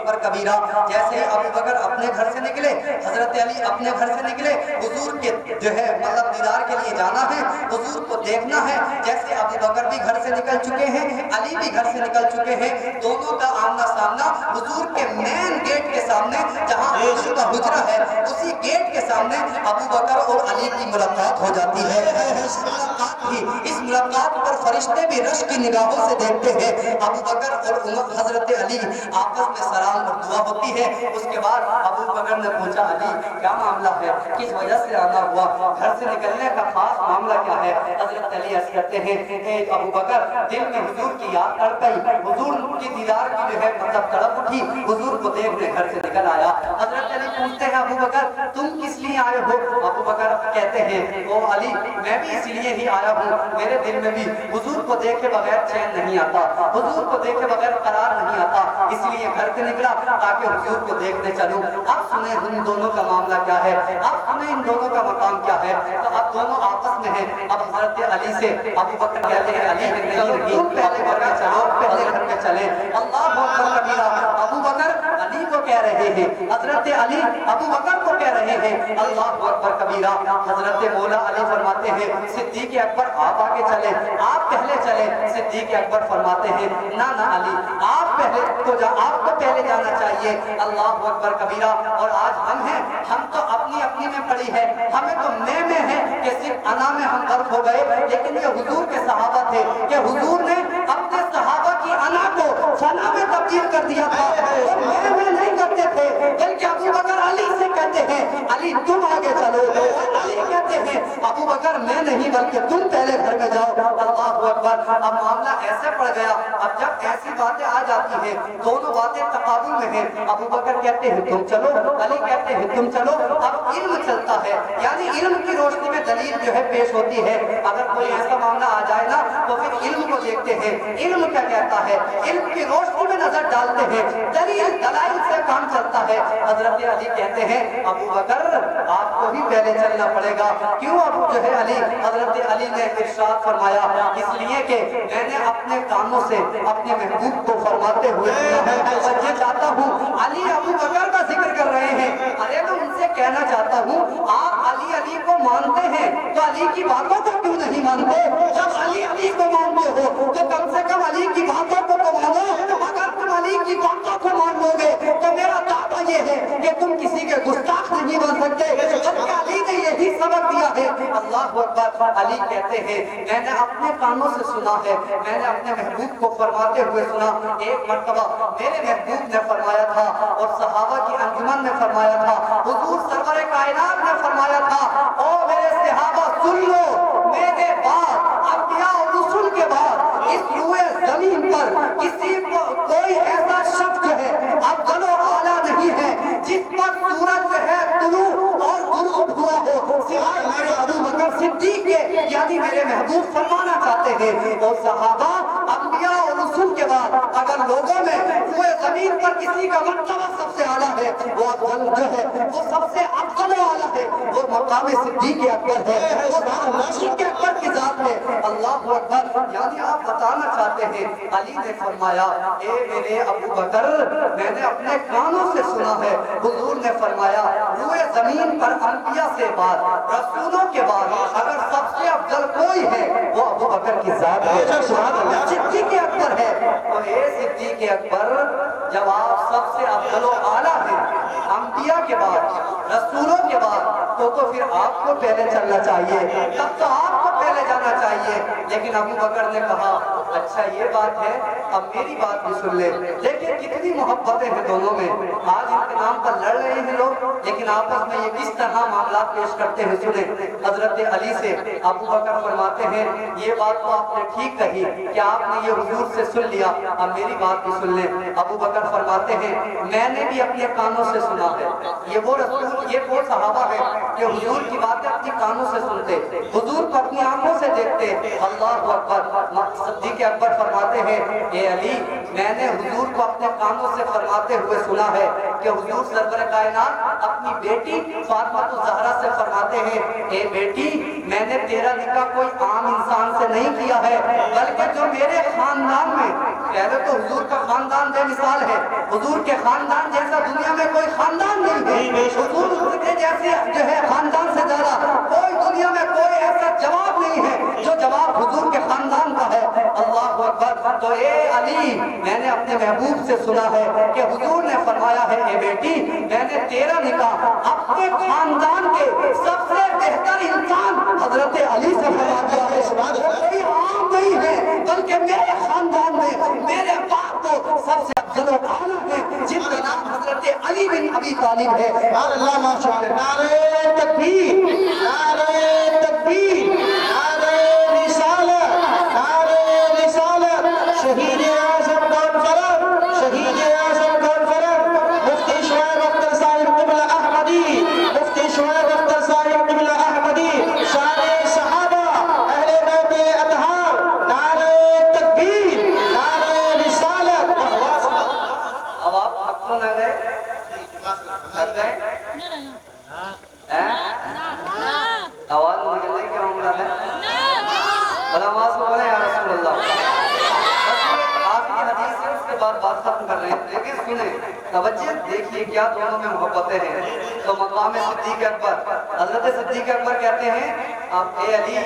پر کبیرہ جیسے ہی ابو بکر اپنے گھر سے نکلے، حضرت علی اپنے گھر سے نکلے، حضور کے جو ہے مطلب دیدار کے لیے جانا ہے، حضور کو دیکھنا ہے۔ جیسے ابو بکر بھی گھر سے نکل چکے ہیں، علی بھی گھر سے نکل چکے ہیں، دونوں کا آمنا سامنا حضور کے مین گیٹ کے سامنے، جہاں حضور کا حجرہ ہے، اسی گیٹ کے سامنے ابو بکر اور علی کی ملاقات ہو جاتی ہے۔ اس ملاقات پر فرشتے بھی رشک کی نگاہوں سے دیکھتے ہیں۔ ابو بکر اور حضرت علی آپس میں سلام اور دعا ہوتی ہے۔ اس کے بعد ابو بکر نے پوچھا، علی کیا معاملہ ہے، کس وجہ سے آنا ہوا، گھر سے نکلنے کا خاص معاملہ کیا ہے؟ حضرت علی عرض کرتے ہیں، اے ابو بکر، دل میں حضور کی یاد کر گئی، حضور کی دیدار کی جو ہے مطلب تڑپ اٹھی، حضور کو دیکھنے گھر سے نکل آیا۔ حضرت علی پوچھتے ہیں، ابو بکر تم کس لیے آئے ہو؟ ابو بکر کہتے ہیں، او علی میں بھی اس لیے ہی آیا ہوں، میرے دل میں بھی حضور کو دیکھے بغیر چین نہیں آتا، حضور کو دیکھے بغیر قرار نہیں آتا، اس لیے گھر سے نکلا تاکہ حضور کو دیکھنے چلوں۔ اب سنیں ان دونوں کا معاملہ کیا ہے، اب سنیں ان دونوں کا مقام کیا ہے۔ تو اب دونوں آپس میں ہیں۔ اب حضرت علی سے ابو بکر کہتے ہیں، علی تم پہلے گھر میں چلو، پہلے گھر میں چلیں۔ اللہ اکبر کبیرہ، ابو بکر علی کو کہہ رہے ہیں، حضرت علی ابو بکر کو کہہ رہے ہیں، اللہ اکبر کبیرہ۔ حضرت مولا علی فرماتے ہیں، صدیق اکبر آپ آگے چلیں، آپ پہلے چلیں۔ صدیق اکبر فرماتے ہیں، نہ نہ علی آپ پہلے آپ کو پہلے جانا چاہیے۔ اللہ اکبر کبیرہ۔ اور آج ہم ہیں، ہم تو اپنی اپنی میں پڑی ہے، ہمیں تو میں ہے کہ صرف انا میں ہم غرق ہو گئے، لیکن یہ حضور کے صحابہ تھے کہ حضور نے اپنے صحابہ کی انا کو فنا میں تبدیل کر دیا تھا، اور میں نہیں کرتے تھے، بلکہ ابو بکر علی سے کہتے ہیں، علی تم آگے چلو، اور علی کہتے ہیں، ابو بکر میں نہیں بلکہ تم پہلے گھر میں جاؤ۔ اللہ اکبر۔ اب معاملہ ایسے پڑ گیا، اب جب ایسی باتیں آ جاتی ہیں، دونوں باتیں تقابل میں ہیں، ابو بکر کہتے ہیں تم چلو، علی کہتے ہیں تم چلو۔ اب علم چلتا ہے، یعنی علم کی روشنی میں دلیل جو ہے پیش ہوتی ہے۔ اگر کوئی ایسا معاملہ آ جائے نا تو پھر علم کو دیکھتے ہیں، علم کیا کہتا ہے، علم کی روشنی میں نظر ڈالتے ہیں، دلیل دلائل سے کام چلتا ہے۔ حضرت علی کہتے ہیں، ابو بکر آپ کو ہی پہلے چلنا پڑے گا۔ کیوں ابو جو ہے علی؟ حضرت علی نے ارشاد فرمایا، اس لیے کہ میں نے اپنے کانوں سے اپنے محبوب کو فرماتے ہوئے یہ چاہتا ہوں، علی ابو بکر کا ذکر کر رہے ہیں، ارے میں ان سے کہنا چاہتا ہوں، آپ علی کو مانتے ہیں تو علی کی باتوں کو کیوں نہیں مانتے؟ جب علی کو مانتے ہو تو کم سے کم علی کی باتوں کو تو مانو۔ اگر تم علی کی باتوں کو مان لو گے تو میرا دعویٰ یہ ہے کہ تم کسی کے گستاخ نہیں بن سکتے، بلکہ علی نے یہی سبق دیا ہے۔ اللہ اکبر۔ علی کہتے ہیں، میں نے اپنے کانوں سے سنا ہے، میں نے اپنے محبوب کو فرماتے ہوئے سنا۔ ایک مرتبہ میرے محبوب نے فرمایا تھا اور صحابہ کی انجمن میں فرمایا تھا، حضور سرور کائنات نے فرمایا تھا، او میرے صحابہ سن لو، میرے بعد انبیاء اور رسول کے بعد اس روئے زمین پر کسی کو کوئی ایسا شخص جو ہے افضل و اعلیٰ نہیں ہے جس پر سورج جو ہے طلوع اور غروب ہوا ہو سوائے میرے ابو بکر صدیق کے، یعنی میرے محبوب فرمانا چاہتے ہیں، اور صحابہ انبیاء اور رسول کے بعد اگر لوگوں میں روئے زمین پر کسی کا مرتبہ سب سے اعلیٰ ہے، وہ افضل جو ہے، وہ سب سے افضل و اعلیٰ ہے، وہ مقام صدیق اکبر ہے، وہ صدیق اکبر کی ذات ہے۔ اللہ اکبر۔ یعنی آپ بتانا چاہتے ہیں، علی نے فرمایا، اے میرے ابو بکر، میں نے اپنے کانوں سے سنا ہے، حضور نے فرمایا، روئے زمین پر انبیاء سے بعد، رسولوں کے بعد اگر سب سے افضل کوئی ہے وہ ابو بکر کی ذات ہے، صدیق اکبر ہے۔ تو اے صدیق اکبر، جب آپ سب سے افضل و اعلیٰ ہیں انبیاء کے بعد، رسولوں کے بعد، تو پھر آپ کو پہلے چلنا چاہیے، تب تو آپ کو پہلے جانا چاہیے۔ لیکن ابو بکر نے کہا، اچھا یہ بات ہے، اب میری بات بھی سن لے۔ لیکن کتنی محبتیں ہیں دونوں میں، آج ان کے نام پر لڑ رہے ہیں لوگ، لیکن آپس میں یہ کس طرح معاملات پیش کرتے ہیں سنیں۔ حضرت علی سے ابو بکر فرماتے ہیں، یہ بات تو آپ نے ٹھیک کہی کہ آپ نے یہ حضور سے سن لیا، اب میری بات بھی سن لیں۔ ابو بکر فرماتے ہیں، میں نے بھی اپنے کانوں سے سنا ہے، یہ وہ صحابہ ہے کہ حضور کی باتیں اپنی کانوں سے سنتے، حضور کو اپنی آنکھوں سے دیکھتے۔ اللہ اکبر۔ صدیق اکبر فرماتے ہیں، اے علی، میں نے حضور کو اپنے کانوں سے فرماتے ہوئے سنا ہے کہ حضور سرور کائنات اپنی بیٹی فاطمہ الزہرا سے فرماتے ہیں اے بیٹی میں نے تیرا نکاح کوئی عام انسان سے نہیں کیا ہے بلکہ جو میرے خاندان میں، پہلے تو حضور کا خاندان بے مثال ہے، حضور کے خاندان جیسا دنیا میں کوئی خاندان نہیں ہے، حضور کے جیسے جو ہے خاندان سے زیادہ کوئی دنیا میں کوئی ایسا جواب نہیں ہے جو جواب حضور کے خاندان کا ہے۔ اللہ اکبر۔ تو اے علی میں نے اپنے محبوب سے سنا ہے کہ حضور نے فرمایا ہے اے بیٹی میں نے تیرا نکاح اپنے خاندان کے سب سے بہتر انسان حضرت علی سے فرما دیا ہے۔ کوئی عام نہیں ہے بلکہ میرے خاندان میں میرے باپ کو سب سے افضل و اعلیٰ ہے جن کا نام حضرت علی بن ابی طالب ہے۔ اللہ ماشاءاللہ، نعرہ تکبیر، نعرہ تکبیر، نعرہ رسالت، نعرہ رسالت۔ شہید اعظم کانفرنس، شہید اعظم کانفرنس، مفتی شعیب اختر صاحب قبلہ احمدی، مفتی شعیب اختر صاحب قبلہ احمدی، شان صحابہ اہل بیت اطہار، نعرہ تکبیر، نعرہ رسالت۔ اب آپ حق تو نہ گئے تھک گئے آواز نکلنے کی عمرہ ہے علماء سے بولے یا رسول اللہ۔ آپ یہ حدیث ہے اس کے بعد بات ختم کر رہے ہیں لیکن سنیں توجہ دیکھیے کیا دونوں میں محبتیں ہیں۔ تو مقام صدیق اکبر، حضرت صدیق اکبر کہتے ہیں آپ اے علی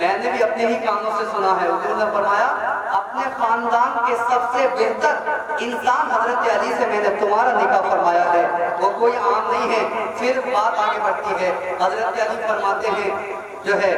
میں نے بھی اپنے ہی کانوں سے سنا ہے، حضور نے فرمایا اپنے خاندان کے سب سے بہتر انسان حضرت علی سے میں نے تمہارا نکاح فرمایا ہے، وہ کوئی عام نہیں ہے۔ پھر بات آگے بڑھتی ہے، حضرت علی فرماتے ہیں جو ہے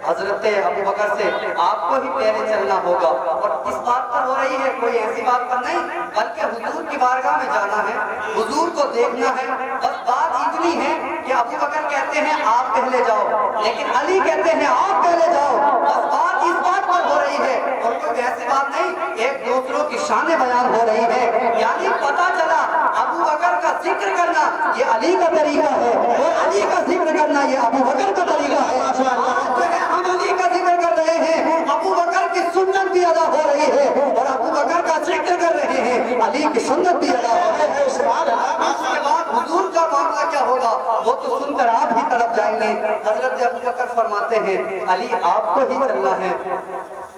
حضرت ابو بکر سے آپ کو ہی پہلے چلنا ہوگا، اور اس بات پر ہو رہی ہے کوئی ایسی بات پر نہیں بلکہ حضور کی بارگاہ میں جانا ہے، حضور کو دیکھنا ہے۔ بس بات اتنی ہے کہ ابو بکر کہتے ہیں آپ پہلے جاؤ لیکن علی کہتے ہیں آپ پہلے جاؤ، بس بات اس بات پر ہو رہی ہے اور کوئی ایسی بات نہیں، ایک دوسروں کی شانیں بیان ہو رہی ہے، یعنی پتہ چلا ابو بکر کا ذکر کرنا یہ علی کا طریقہ ہے اور علی کا ذکر کرنا یہ ابو بکر کا طریقہ ہے۔ ہم علی کا ذکر کر رہے ہیں، ابو بکر کی سنت بھی ادا ہو رہی ہے اور ابو بکر کا ذکر کر رہے ہیں، علی کی سنت بھی ادا ہو رہی ہے۔ اس کے بعد حضور کا معاملہ کیا ہوگا وہ تو سن کر آپ ہی طرف جائیں گے۔ حضرت ابو بکر فرماتے ہیں علی آپ کو ہی چلنا ہے،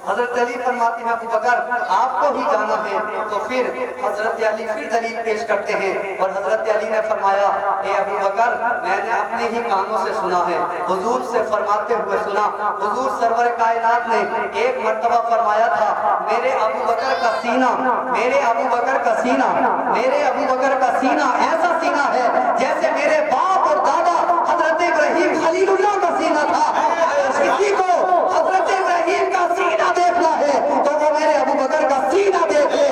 حضرت علی فرماتے ہیں ابو بکر آپ کو ہی جانا ہے۔ تو پھر حضرت علی پھر دلیل پیش کرتے ہیں اور حضرت علی نے فرمایا اے ابو بکر میں نے اپنے ہی کانوں سے سنا ہے، حضور سے فرماتے ہوئے سنا، حضور سرور کائنات نے ایک مرتبہ فرمایا تھا میرے ابو بکر کا سینہ، میرے ابو بکر کا سینہ، میرے ابو بکر کا سینہ ایسا سینہ ہے جیسے میرے باپ اور دادا حضرت ابراہیم خلیل اللہ کا سینہ تھا۔ کسی کو حضرت ابراہیم کا سینہ دیکھنا ہے تو وہ میرے ابو بکر کا سینہ دیکھ لے،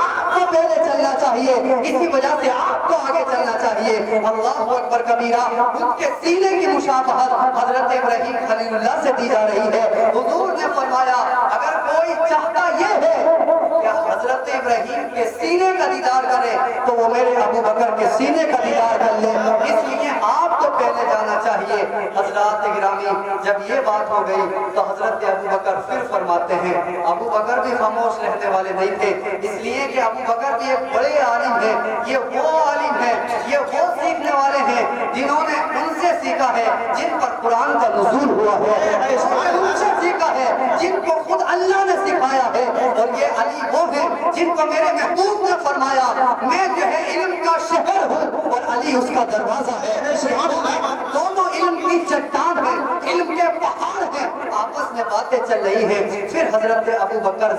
آپ کو پہلے چلنا چاہیے، اسی وجہ سے آپ کو آگے چلنا چاہیے۔ اللہ اکبر کبیرہ، ان کے سینے کی مشابہت حضرت ابراہیم خلیل اللہ سے دی جا رہی ہے۔ حضور نے فرمایا اگر کوئی چاہتا یہ ہے کہ حضرت ابراہیم کے سینے کا دیدار کرے تو وہ میرے ابو بکر کے سینے کا دیدار کر لے، اس لیے آپ کو پہلے جانا چاہیے۔ حضرات گرامی جب یہ بات ہو گئی تو حضرت ابو بکر پھر فرماتے ہیں، ابو بکر بھی خاموش رہنے والے نہیں تھے، اس لیے کہ ابو بکر بھی ایک بڑے عالم ہیں، یہ وہ عالم ہیں، یہ وہ سیکھنے والے ہیں جنہوں نے ان سے سیکھا ہے جن پر قرآن کا نزول ہوا ہے، ان سے سیکھا ہے جن کو خود اللہ نے سکھایا ہے، اور یہ علی وہ ہیں جن کو میرے محبوب نے فرمایا میں جو ہے علم کا شہر ہوں اور علی اس کا دروازہ ہے۔ دونوں علم کی چٹان ہیں، علم کے پہاڑ ہیں، آپس میں باتیں چل رہی ہیں۔ پھر حضرت ابو بکر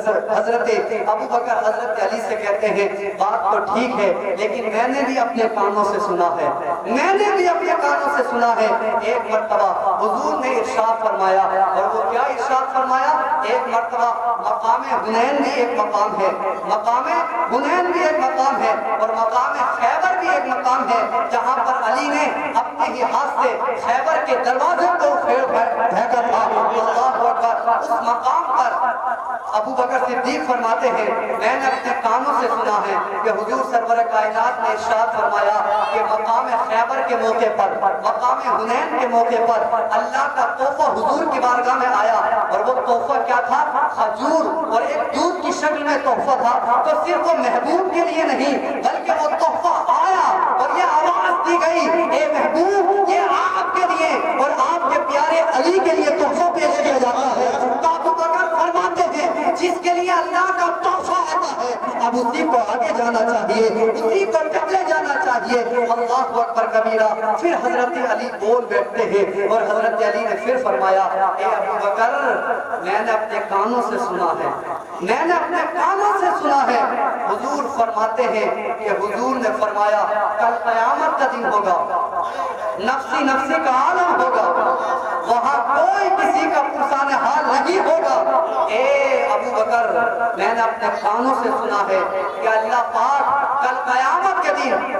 حضرت علی سے کہتے ہیں بات تو ٹھیک ہے لیکن میں نے بھی اپنے کانوں سے سنا ہے، میں نے بھی اپنے کانوں سے سنا ہے۔ ایک مرتبہ حضور نے ارشاد فرمایا، اور وہ کیا ارشاد فرمایا؟ ایک مرتبہ مقام حنین بھی ایک مقام ہے، مقام حنین بھی ایک مقام ہے اور مقام خیبر بھی ایک مقام ہے جہاں پر علی نے اپنے ہی ہاتھ سے خیبر کے دروازے کو پھینکا تھا۔ اللہ اکبر، اس مقام پر ابو بکر صدیق فرماتے ہیں میں نے اپنے کانوں سے سنا ہے کہ حضور سرور کائنات نے ارشاد فرمایا کہ مقام خیبر کے موقع پر، مقام حنین کے موقع پر اللہ کا تحفہ حضور کی بارگاہ میں آیا، اور وہ تحفہ کیا تھا؟ کھجور اور ایک دودھ کی شکل میں تحفہ تھا۔ تو صرف وہ محبوب کے لیے نہیں بلکہ وہ تحفہ آیا دی گئی اے محبوب یہ آپ کے لیے اور آپ کے پیارے علی کے لیے تحفہ پیش کیا جاتا ہے۔ تو ابو بکر فرماتے ہیں جس کے لیے اللہ کا تحفہ آتا ہے اب اسی کو آگے جانا چاہیے، اسی کو پہلے جانا چاہیے۔ اللہ اکبر کبیرہ۔ پھر حضرت علی بول بیٹھتے ہیں اور حضرت علی نے پھر فرمایا اے ابو بکر میں نے اپنے کانوں سے سنا ہے، میں نے اپنے کانوں سے سنا ہے۔ حضور فرماتے ہیں کہ حضور نے فرمایا کل قیامت کا دن ہوگا، نفسی نفسی کا عالم ہوگا، وہاں کوئی کسی کا پرسان حال نہیں ہوگا۔ اے ابو بکر میں نے اپنے کانوں سے سنا ہے کہ اللہ پاک کل قیامت کے دن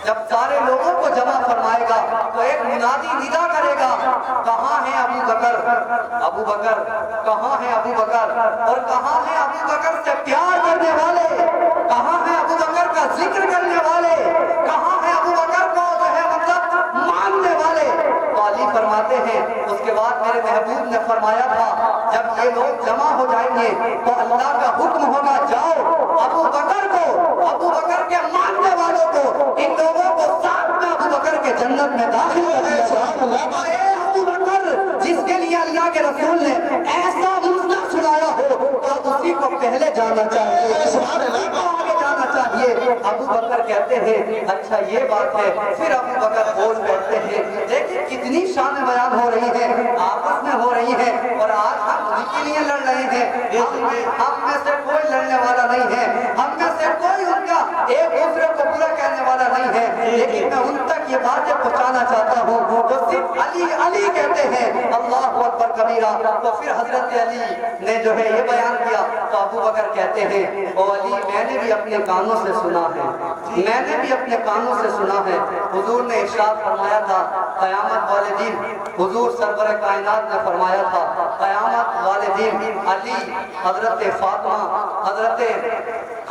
جب سارے لوگوں کو جمع فرمائے گا تو ایک منادی ندا کرے گا کہاں ہے ابو بکر، ابو بکر کہاں ہے ابو بکر، اور کہاں ہے ابو بکر سے پیار کرنے والے، کہاں ہے ابو بکر کا ذکر کرنے والے، کہاں ہے ابو بکر کو جو ہے مطلب ماننے والے۔ تو علی فرماتے ہیں اس کے بعد میرے محبوب نے فرمایا تھا جب یہ لوگ جمع ہو جائیں گے تو اللہ کا حکم ہوگا جاؤ ابو بکر کو، ابو بکر کے ماننے والوں کو، ان لوگوں کو ساتھ میں ابو بکر کے جنت میں داخل کر دیا جائے۔ اے ابو بکر جس کے لیے اللہ کے رسول نے ایسا مسئلہ سنایا ہو تو اسی کو پہلے جانا چاہیے، اسی کو آگے جانا چاہیے۔ ابو بکر کہتے ہیں اچھا یہ بات ہے۔ پھر ابو بکر بول بیٹھتے ہیں دیکھیں کتنی شان بیان ہو رہی ہے، آپس میں ہو رہی ہے، اور آج ہم ان کے لیے لڑ رہے ہیں، ہم میں سے کوئی لڑنے والا نہیں ہے، ہم میں سے کوئی ان کا ایک دوسرے کو برا کہنے والا نہیں ہے، لیکن میں ان تک یہ باتیں پہنچانا چاہتا ہوں جو صرف علی علی کہتے ہیں۔ اللہ اکبر کبیرہ۔ تو پھر حضرت علی نے جو ہے یہ بیان کیا تو ابو بکر کہتے ہیں او علی میں نے بھی اپنے کانوں سے سنا ہے، میں نے بھی اپنے کانوں سے سنا ہے۔ حضور نے ارشاد فرمایا تھا قیامت والے دن، حضور سرور کائنات نے فرمایا تھا قیامت والے دن علی حضرت فاطمہ حضرت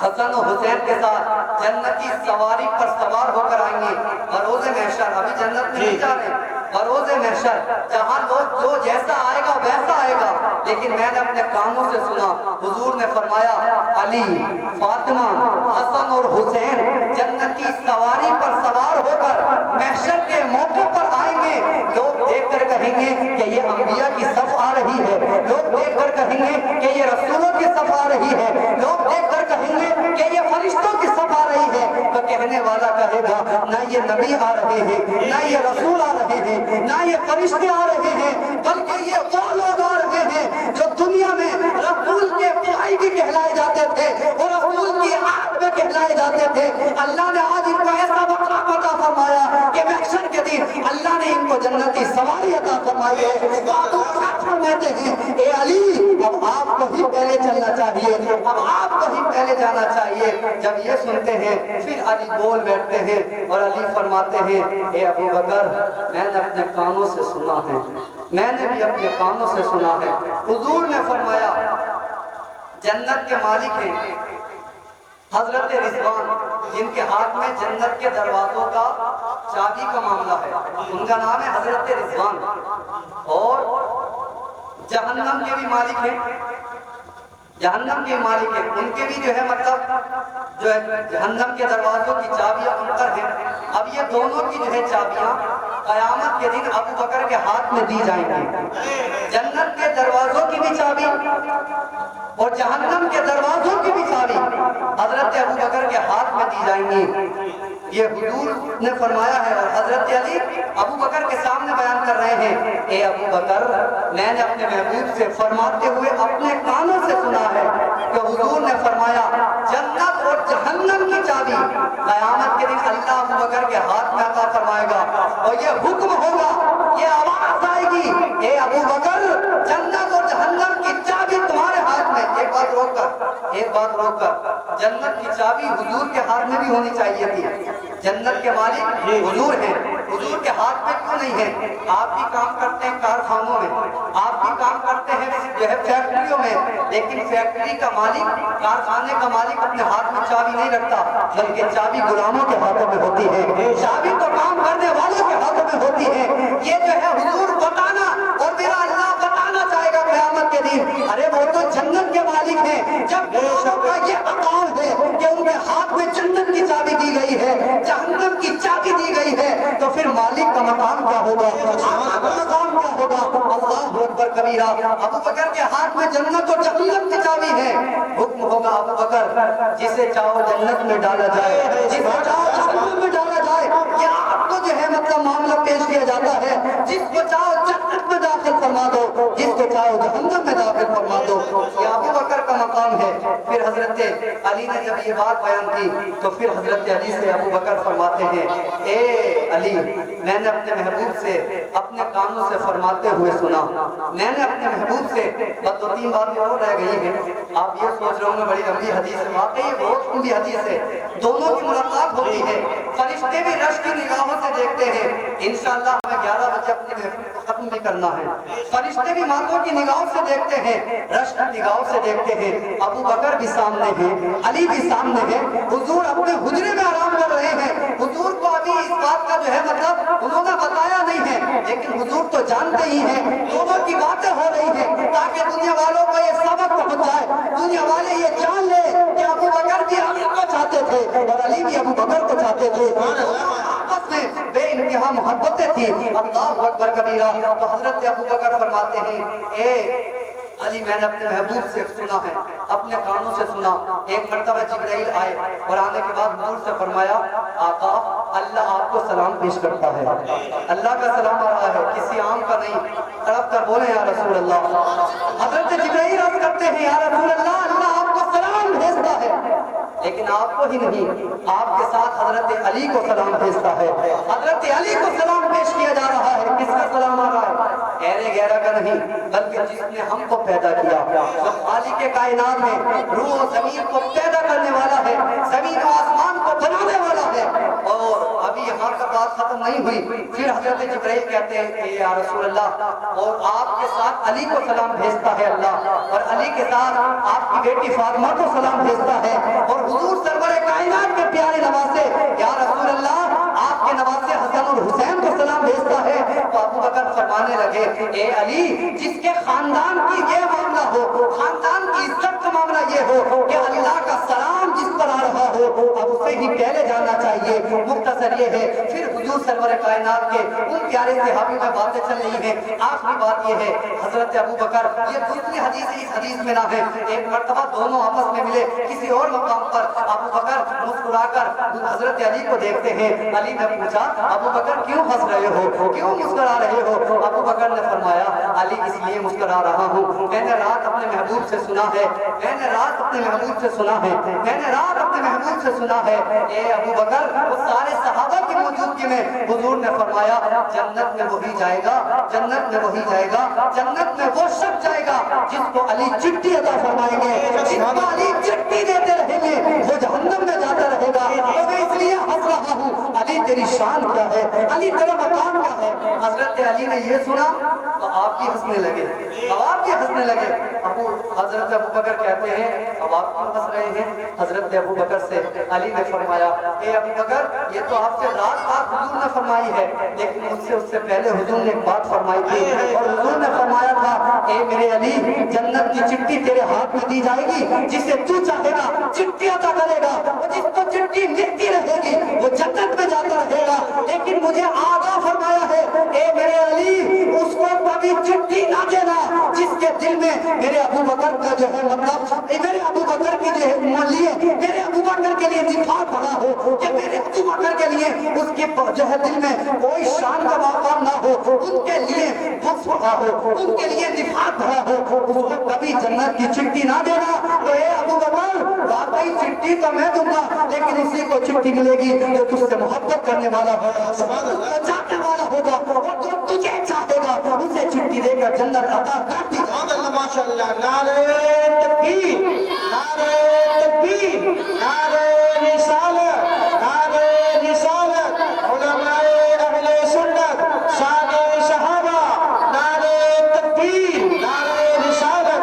حسن و حسین کے ساتھ جنتی سواری پر سوار ہو کر آئیں گے بروز محشر۔ ابھی جنت میں نہیں جا رہے، بروز محشر جہاں لوگ جو جیسا آئے گا ویسا آئے گا، لیکن میں نے اپنے کانوں سے سنا حضور نے فرمایا علی فاطمہ حسن اور حسین جنتی سواری پر سوار ہو کر محشر کے موقع پر آئیں گے۔ لوگ دیکھ کر کہیں گے کہ یہ انبیاء کی صف آ رہی ہے، لوگ دیکھ کر کہیں گے کہ یہ رسولوں کی صف آ رہی ہے، لوگ دیکھ کر کہیں گے کہ یہ فرشتوں کی صف آ رہی ہے۔ تو کہنے والا کہے گا نہ یہ نبی آ رہے ہیں، نہ یہ رسول آ رہے ہیں، نہ یہ فرشتے آ رہے ہیں، بلکہ یہ وہ لوگ آ رہے ہیں جو دنیا میں رسول کے بھائی بھی کہلائے جاتے تھے اور رسول کی آنکھ میں کہلائے جاتے تھے۔ اللہ نے آج ان کو ایسا مقام عطا فرمایا کہ محشر کے دن اللہ نے ان کو جنتی سواری عطا فرمائی ہے۔ تو ابو بکر فرماتے ہیں اے علی اب آپ کو ہی پہلے چلنا چاہیے، اب آپ کو ہی پہلے جانا چاہیے۔ جب یہ سنتے ہیں پھر علی بول بیٹھتے ہیں اور علی فرماتے ہیں اے ابو بکر میں نے اپنے کانوں سے سنا ہے، میں نے بھی اپنے کانوں سے سنا ہے۔ حضور نے فرمایا جنت کے مالک ہیں حضرت رضوان جن کے ہاتھ میں جنت کے دروازوں کا چابی کا معاملہ ہے، ان کا نام ہے حضرت رضوان، اور جہنم کے بھی مالک ہیں، جہنم کے مالک ہیں، ان کے بھی جو ہے مطلب جو ہے جہنم کے دروازوں کی چابیاں ان پر ہیں۔ اب یہ دونوں کی جو ہے چابیاں قیامت کے دن ابو بکر کے ہاتھ میں دی جائیں گی، جنت کے دروازوں کی بھی چابی اور جہنم کے دروازوں کی بھی چابی حضرت ابو بکر کے ہاتھ میں دی جائیں گی۔ یہ حضور نے فرمایا ہے اور حضرت علی ابو بکر کے سامنے بیان کر رہے ہیں اے ابو بکر میں نے اپنے محبوب سے فرماتے ہوئے اپنے کانوں سے سنا ہے کہ حضور نے فرمایا جنت اور جہنم کی چابی قیامت کے دن اللہ ابو بکر کے ہاتھ میں عطا فرمائے گا اور یہ حکم ہوگا، یہ آواز آئے گی اے ابو بکر جنت اور جہنم کی چابی تمہارے ہاتھ میں۔ ایک بات روک کر جنت کی چابی حضور کے ہاتھ میں بھی ہونی چاہیے تھی۔ جنت کے مالک حضور ہیں، حضور کے ہاتھ میں کیوں نہیں ہے؟ آپ بھی کام کرتے ہیں کارخانوں میں، آپ بھی کام کرتے ہیں جو ہے فیکٹریوں میں، لیکن فیکٹری کا مالک کارخانے کا مالک اپنے ہاتھ میں چابی نہیں رکھتا، بلکہ چابی غلاموں کے ہاتھوں میں ہوتی ہے، چابی تو کام کرنے والوں کے ہاتھوں میں ہوتی ہے۔ یہ جو ہے حضور بتانا اور میرا اللہ بتانا چاہے گا قیامت کے دن ارے وہ تو جنت کے مالک ہیں۔ جب لوگوں کا یہ مقام ہے کہ ان کے ہاتھ میں جنت کی چابی دی گئی ہے، جہنم کی چابی دی گئی ہے، مالک کا مقام کیا ہوگا، آقا کا مقام کیا ہوگا۔ اللہ اکبر کبیرہ۔ ابو بکر کے ہاتھ میں جنت و جہنم کی چابی ہے۔ حکم ہوگا ابو بکر جسے چاہو جنت میں ڈالا جائے، جس کو چاہو جہنم میں ڈالا جائے۔ کیا آپ کو جو ہے مطلب معاملہ پیش کیا جاتا ہے، جس کو چاہو جنت میں داخل فرما دو، جس کو چاہو جہنم میں داخل فرما دو۔ یہ ابو بکر کا مقام ہے۔ پھر حضرت علی نے جب یہ بات بیان کی تو پھر حضرت علی سے ابو بکر فرماتے ہیں، اے علی، میں نے اپنے محبوب سے اپنے کانوں سے فرماتے ہوئے سنا، میں نے اپنے محبوب سے بس 2-3 باتیں اور رہ گئی ہیں۔ آپ یہ سوچ رہے ہوں گے بڑی لمبی حدیث ہے، واقعی بہت لمبی حدیث ہے۔ دونوں کی ملاقات ہوتی ہے، فرشتے بھی رشک کی نگاہوں سے دیکھتے ہیں۔ انشاءاللہ ہمیں 11 بجے اپنی محفل ختم بھی کرنا ہے۔ فرشتے بھی ماتوں کی نگاہوں سے دیکھتے ہیں، رشک کی نگاہوں سے دیکھتے ہیں۔ ابو بکر بھی سامنے ہیں، علی بھی سامنے ہے۔ حضور اپنے حجرے میں آرام کر رہے ہیں۔ حضور کو ابھی اس بات کا جو ہے مطلب انہوں نے بتایا نہیں ہے، لیکن حضور تو جانتے ہی ہیں۔ دونوں کی باتیں ہو رہی ہیں تاکہ دنیا والوں کو یہ سبق پہنچ جائے، دنیا والے یہ جان لے کہ ابو بکر بھی علی کو چاہتے تھے اور علی بھی ابو بکر کو چاہتے تھے۔ آپس میں بے انتہا محبتیں تھی۔ اللہ اکبر کبیرہ۔ تو حضرت ابو بکر فرماتے ہیں، اے علی، میں نے اپنے محبوب سے سنا ہے، اپنے کانوں سے سنا۔ ایک مرتبہ جبرائیل آئے اور آنے کے بعد حضور سے فرمایا، آقا اللہ آپ کو سلام پیش کرتا ہے، اللہ کا سلام آ رہا ہے، کسی عام کا نہیں۔ تڑپ کر بولے یا رسول اللہ۔ حضرت جبرائیل عرض کرتے ہیں، یا رسول اللہ، اللہ آپ کو سلام بھیجتا ہے، لیکن آپ کو ہی نہیں، آپ کے ساتھ حضرت علی کو سلام بھیجتا ہے۔ حضرت علی کو سلام پیش کیا جا رہا ہے۔ کس کا سلام آ رہا ہے؟ ایرے غیرہ کا نہیں، بلکہ جس نے ہم کو پیدا کیا، جو خالق کائنات ہے، روح و زمین کو پیدا کرنے والا ہے، زمین و آسمان کو بنانے والا ہے۔ اور ابھی یہاں کا بات ختم نہیں ہوئی، پھر حضرت جبرائیل کہتے ہیں کہ یا رسول اللہ، اور آپ کے ساتھ علی کو سلام بھیجتا ہے اللہ، اور علی کے ساتھ آپ کی بیٹی فاطمہ کو سلام بھیجتا ہے، اور حضور سرور کائنات کے پیارے نواسے یا رسول اللہ آپ کے نواسے حسن اور حسین کو سلام بھیجتا ہے۔ تو ابو بکر فرمانے لگے، اے علی، جس کے خاندان کی یہ معاملہ ہو، خاندان کی عزت کا معاملہ یہ ہو کہ اللہ کا سلام جس پر آ رہا ہو، اب اسے ہی پہلے جانا چاہیے۔ مختصر یہ ہے، پھر حضور سرور کائنات کے ان پیارے صحابی میں باتیں چل رہی ہیں۔ آخری بات یہ ہے، حضرت ابو بکر، یہ دوسری حدیث اس حدیث میں نہ ہے، ایک مرتبہ دونوں آپس میں ملے کسی اور مقام پر، ابو بکر مسکرا کر حضرت علی کو دیکھتے ہیں۔ علی نے پوچھا، ابو بکر کیوں ہنس رہے ہو، کیوں مسکرا رہے ہو؟ ابو بکر نے فرمایا، علی اس لیے مسکرا رہا ہوں، میں نے رات اپنے محبوب سے سنا ہے، میں نے رات اپنے محبوب سے سنا ہے، میں نے رات اپنے محبوب سے سنا ہے۔ اے ابو بکر، وہ سارے صحابہ کی موجودگی میں حضور نے فرمایا، جنت میں وہی جائے گا، جنت میں وہی جائے گا، جنت میں وہ شخص جائے گا جس کو علی چٹھی عطا فرمائیں گے، جس کو علی چٹھی دیتے رہیں گے، وہ جہنم میں جاتا رہے گا۔ تو میں اس لیے ہنس رہا ہوں، علی تیری شان کیا ہے، علی تیرا مقام کیا ہے۔ حضرت علی نے یہ سنا تو آپ بھی ہنسنے لگے، اب آپ بھی ہنسنے لگے۔ حضرت ابو بکر کہتے ہیں، اب آپ کیوں ہنس رہے ہیں؟ حضرت ابو بکر سے علی نے فرمایا، اے ابو بکر، یہ تو آپ سے رات بات حضور نے فرمائی ہے، لیکن اس سے پہلے حضور نے ایک بات فرمائی تھی، اور حضور نے فرمایا تھا، اے میرے علی، جنت کی چٹھی تیرے ہاتھ میں دی جائے گی، جسے تو چاہے گا چٹھی عطا کرے گا، اور جس کو چٹھی ملتی رہے گی وہ جنت میں جاتا رہے گا۔ لیکن مجھے آگاہ فرمایا ہے، اے میرے علی، اس کو کبھی چٹھی نہ دینا جس کے دل میں میرے ابو بکر کا جو ہے مطلب میرے ابو بکر کی جو ہے لیے میرے ابو بکر کے لیے دفاع کھڑا ہو، کہ میرے ابو بکر کے لیے اس کے جو ہے دل میں کوئی شان کا مقام نہ ہو، ان کے لیے بغض کھڑا ہو، ان کے لیے دفاع کھڑا ہو، اس کو کبھی جنت کی چٹھی نہ دینا۔ تو اے ابو بکر، واقعی چٹھی تو میں دوں گا، لیکن اسی کو چٹھی ملے گی جو تجھ سے محبت کرنے والا ہوگا، چاہنے والا ہوگا، اور جو تجھے چاہے گا اسے چٹھی دے کر جنت عطا کر دی۔ ماشاءاللہ، نعرہ تکبیر، نعرہ تکبیر، نعرہ رسالت، نعرہ رسالت، علماء اہل سنت، شان صحابہ، نعرہ تکبیر، نعرہ رسالت۔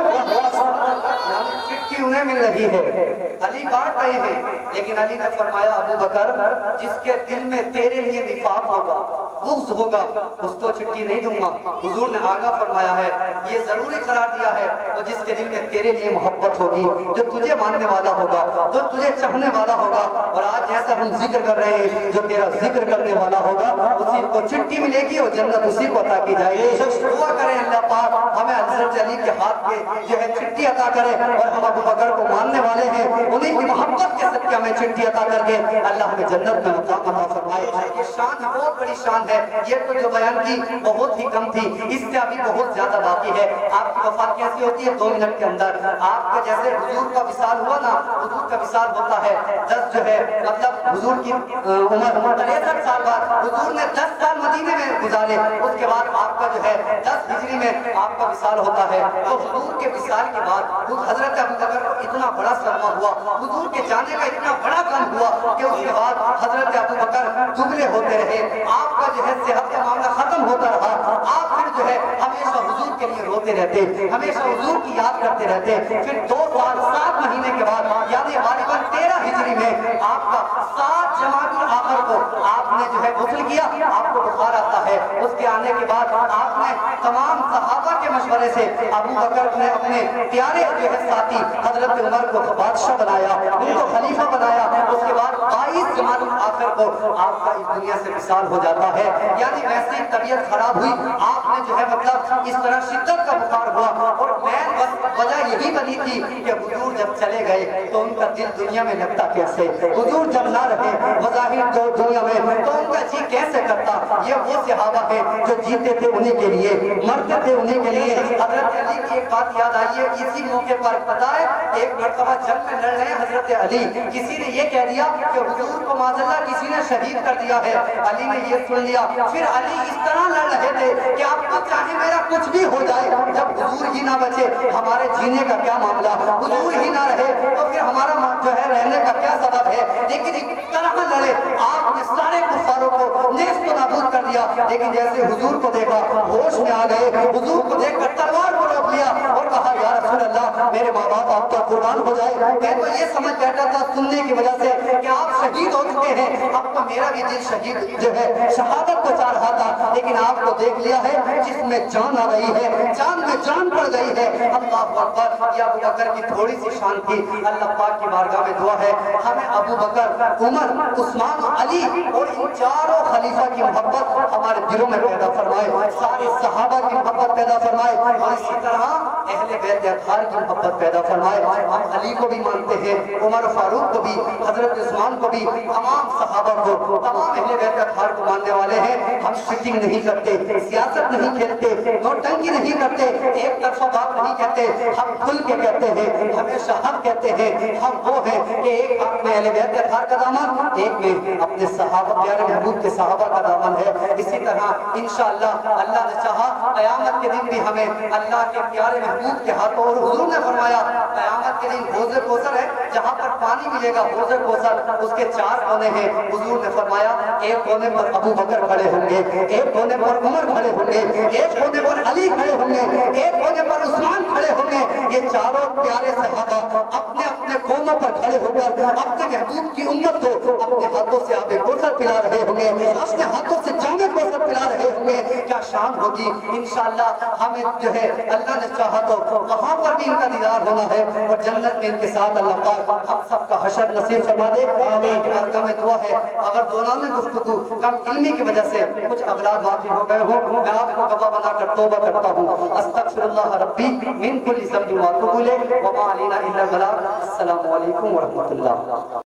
چٹھی انہیں مل رہی ہے، علی بانٹ رہے ہیں، لیکن علی نے فرمایا، ابو بکر، جس کے دل میں تیرے لیے نفاق ہوگا، بغض ہوگا اس کو چھٹی نہیں دوں گا۔ حضور نے آگاہ فرمایا ہے، یہ ضروری قرار دیا ہے، اور جس کے دل میں تیرے لیے محبت ہوگی، جو تجھے ماننے والا ہوگا، جو تجھے چاہنے والا ہوگا، اور آج جیسا ہم ذکر کر رہے ہیں جو تیرا ذکر کرنے والا ہوگا اسی کو چھٹی ملے گی اور جنت اسی کو عطا کی جائے گی۔ دعا کریں اللہ پاک ہمیں حضرت علی کے ہاتھ کے جو ہے چھٹی عطا کرے، اور ہم ابو بکر کو ماننے والے ہیں انہیں کی محبت کے صدقے ہمیں چھٹی عطا کر کے اللہ ہمیں جنت میں مقام عطا فرمائے۔ یہ شان ہے، بہت بڑی شان ہے، یہ تو جو بیان کی بہت ہی کم تھی، اس سے ابھی بہت زیادہ باقی ہے۔ آپ کی وفات کیسی ہوتی ہے؟ 2 منٹ کے اندر آپ کے جیسے حضور کا وصال ہوا نا، حضور کا وصال ہوتا ہے 10 جو ہے مطلب حضور کی عمر 63 سال بعد حضور نے 10 سال مدینے میں گزارے، اس کے بعد آپ کا جو ہے 10 ہجری میں آپ کا وصال ہوتا ہے۔ تو حضور کے وصال کے بعد حضرت ابو بکر کو اتنا بڑا صدمہ ہوا، حضور کے جانے کا اتنا بڑا غم ہوا کہ اس کے بعد حضرت ابو بکر دبلے ہوتے رہے، آپ کا جو ہے صحت کا معاملہ ختم ہوتا رہا، آپ پھر جو ہے ہمیشہ حضور کے لیے روتے رہتے، ہمیشہ حضور کی یاد کرتے رہتے۔ پھر 2 سال 7 مہینے کے بعد یعنی غالباً 13 ہجری میں آپ کا 7 جمادی الاخر کو آپ نے جو ہے غسل کیا، آپ کو بخار آتا ہے۔ اس کے آنے کے بعد آپ نے تمام صحابہ کے مشورے سے ابو بکر نے اپنے پیارے جو ہے ساتھی حضرت عمر کو بادشاہ بنایا، ان کو خلیفہ بنایا۔ اس کے بعد 22 جمادی الاخر کو آپ کا اس دنیا سے وصال ہو جاتا ہے۔ یعنی ویسے ہی طبیعت خراب ہوئی، آپ نے جو ہے مطلب اس طرح شدت کا بخار ہوا، اور مین بس وجہ یہی بنی تھی کہ حضور جب چلے گئے تو ان کا دل دنیا میں لگتا کیسے، حضور جب نہ رہے مظاہر کو دنیا میں تو ان کا جی کیسے کرتا۔ یہ وہ صحابہ ہیں جو جیتے تھے انہیں کے لیے، مرتے تھے انہیں کے لیے۔ حضرت علی کی ایک بات یاد آئی ہے اسی موقع پر، پتہ ہے ایک مرتبہ جنگ میں لڑ رہے ہیں حضرت علی، کسی نے یہ کہہ دیا کہ حضور کو معذاللہ کسی نے شہید کر دیا ہے۔ علی نے یہ سن لیا، پھر علی اس طرح لڑ رہے تھے کہ آپ کو چاہے میرا کچھ بھی ہو جائے، جب حضور ہی نہ بچے ہمارے جینے کا کیا معاملہ، حضور ہی نہ رہے تو پھر ہمارا جو ہے رہنے کا کیا سبب ہے۔ لیکن اس طرح لڑے، آپ نے سارے کفاروں کو نیست و نابود کر دیا، لیکن جیسے حضور کو دیکھا ہوش میں آ گئے، حضور کو دیکھ کر تلوار کو روک لیا اور کہا یا رسول اللہ میرے ماں باپ آپ کا قربان ہو جائے۔ میں تو یہ سمجھ بیٹھا تھا سننے کی وجہ سے کہ آپ شہید ہو چکے ہیں، اب تو میرا بھی دل شہید جو ہے شہادت کو چاہ رہا تھا، لیکن آپ کو دیکھ لیا ہے جس میں جان آ گئی ہے، جان میں جان پڑ گئی ہے۔ اللہ اکبر، یہ ابو بکر کی تھوڑی سی شان تھی۔ اللہ پاک کی بارگاہ میں دعا ہے ہمیں ابو بکر، عمر، عثمان، علی اور ان چاروں خلیفہ کی محبت ہمارے دلوں میں پیدا فرمائے، سارے صحابہ کی محبت پیدا فرمائے، اور اسی طرح اہل بیت اطہار کی محبت پیدا فرمائے۔ ہم علی کو بھی مانتے ہیں، عمر فاروق کو بھی، حضرت عثمان کو بھی، تمام صحابہ کو، تمام اہل بیت اطہار کو ماننے والے ہیں۔ ہم فٹنگ نہیں کرتے، سیاست نہیں کھیلتے، نوٹنکی نہیں کرتے، ایک طرفہ بات نہیں کہتے، ہم کھل کے کہتے ہیں، ہمیشہ حق کہتے ہیں۔ ہم وہ ہیں کہ ایک ہاتھ میں اہل بیت اطہار کا دامن، ایک میں اپنے صحابہ پیارے محبوب کے صحابہ کا دامن ہے۔ اسی طرح انشاءاللہ اللہ نے چاہا قیامت کے دن بھی ہمیں اللہ کے پیارے محبوب کے ہاتھوں، اور حضور نے فرمایا قیامت کے دن حوض کوثر ہے جہاں پر پانی ملے گا، حوض کوثر اس کے 4 کونے ہیں۔ حضور نے فرمایا ایک کونے پر ابو بکر کھڑے ہوں گے، ایک کونے پر عمر کھڑے ہوں گے، ایک کونے پر علی کھڑے ہوں گے، ایک کونے پر عثمان کھڑے ہوں گے۔ یہ چاروں پیارے صحابہ اپنے اپنے قوموں پر کھڑے ہو کر اپنے محبوب کی امت کو اپنے ہاتھوں سے آب کوثر پلا رہے ہوں گے، اپنے ہاتھوں سے جام کوثر پلا رہے ہوں گے۔ کیا شان ہوگی انشاءاللہ۔ ہمیں جو ہے اللہ نے چاہا تو وہاں پر بھی ان کا دیدار ہونا ہے، اور جنت میں ان کے ساتھ اللہ پاک ہم سب کا حشر نصیب فرما دے۔ آمین۔ بارگاہ میں دعا ہے اگر دوران گفتگو کم علمی کی وجہ سے کچھ اغلاط واقع ہو گئے ہوں، میں آپ کو گواہ بنا کر توبہ کرتا ہوں۔ استغفر اللہ ربی من کل ذنب و اتوب الیہ وما علینا الا البلاغ۔ السلام علیکم ورحمۃ اللہ۔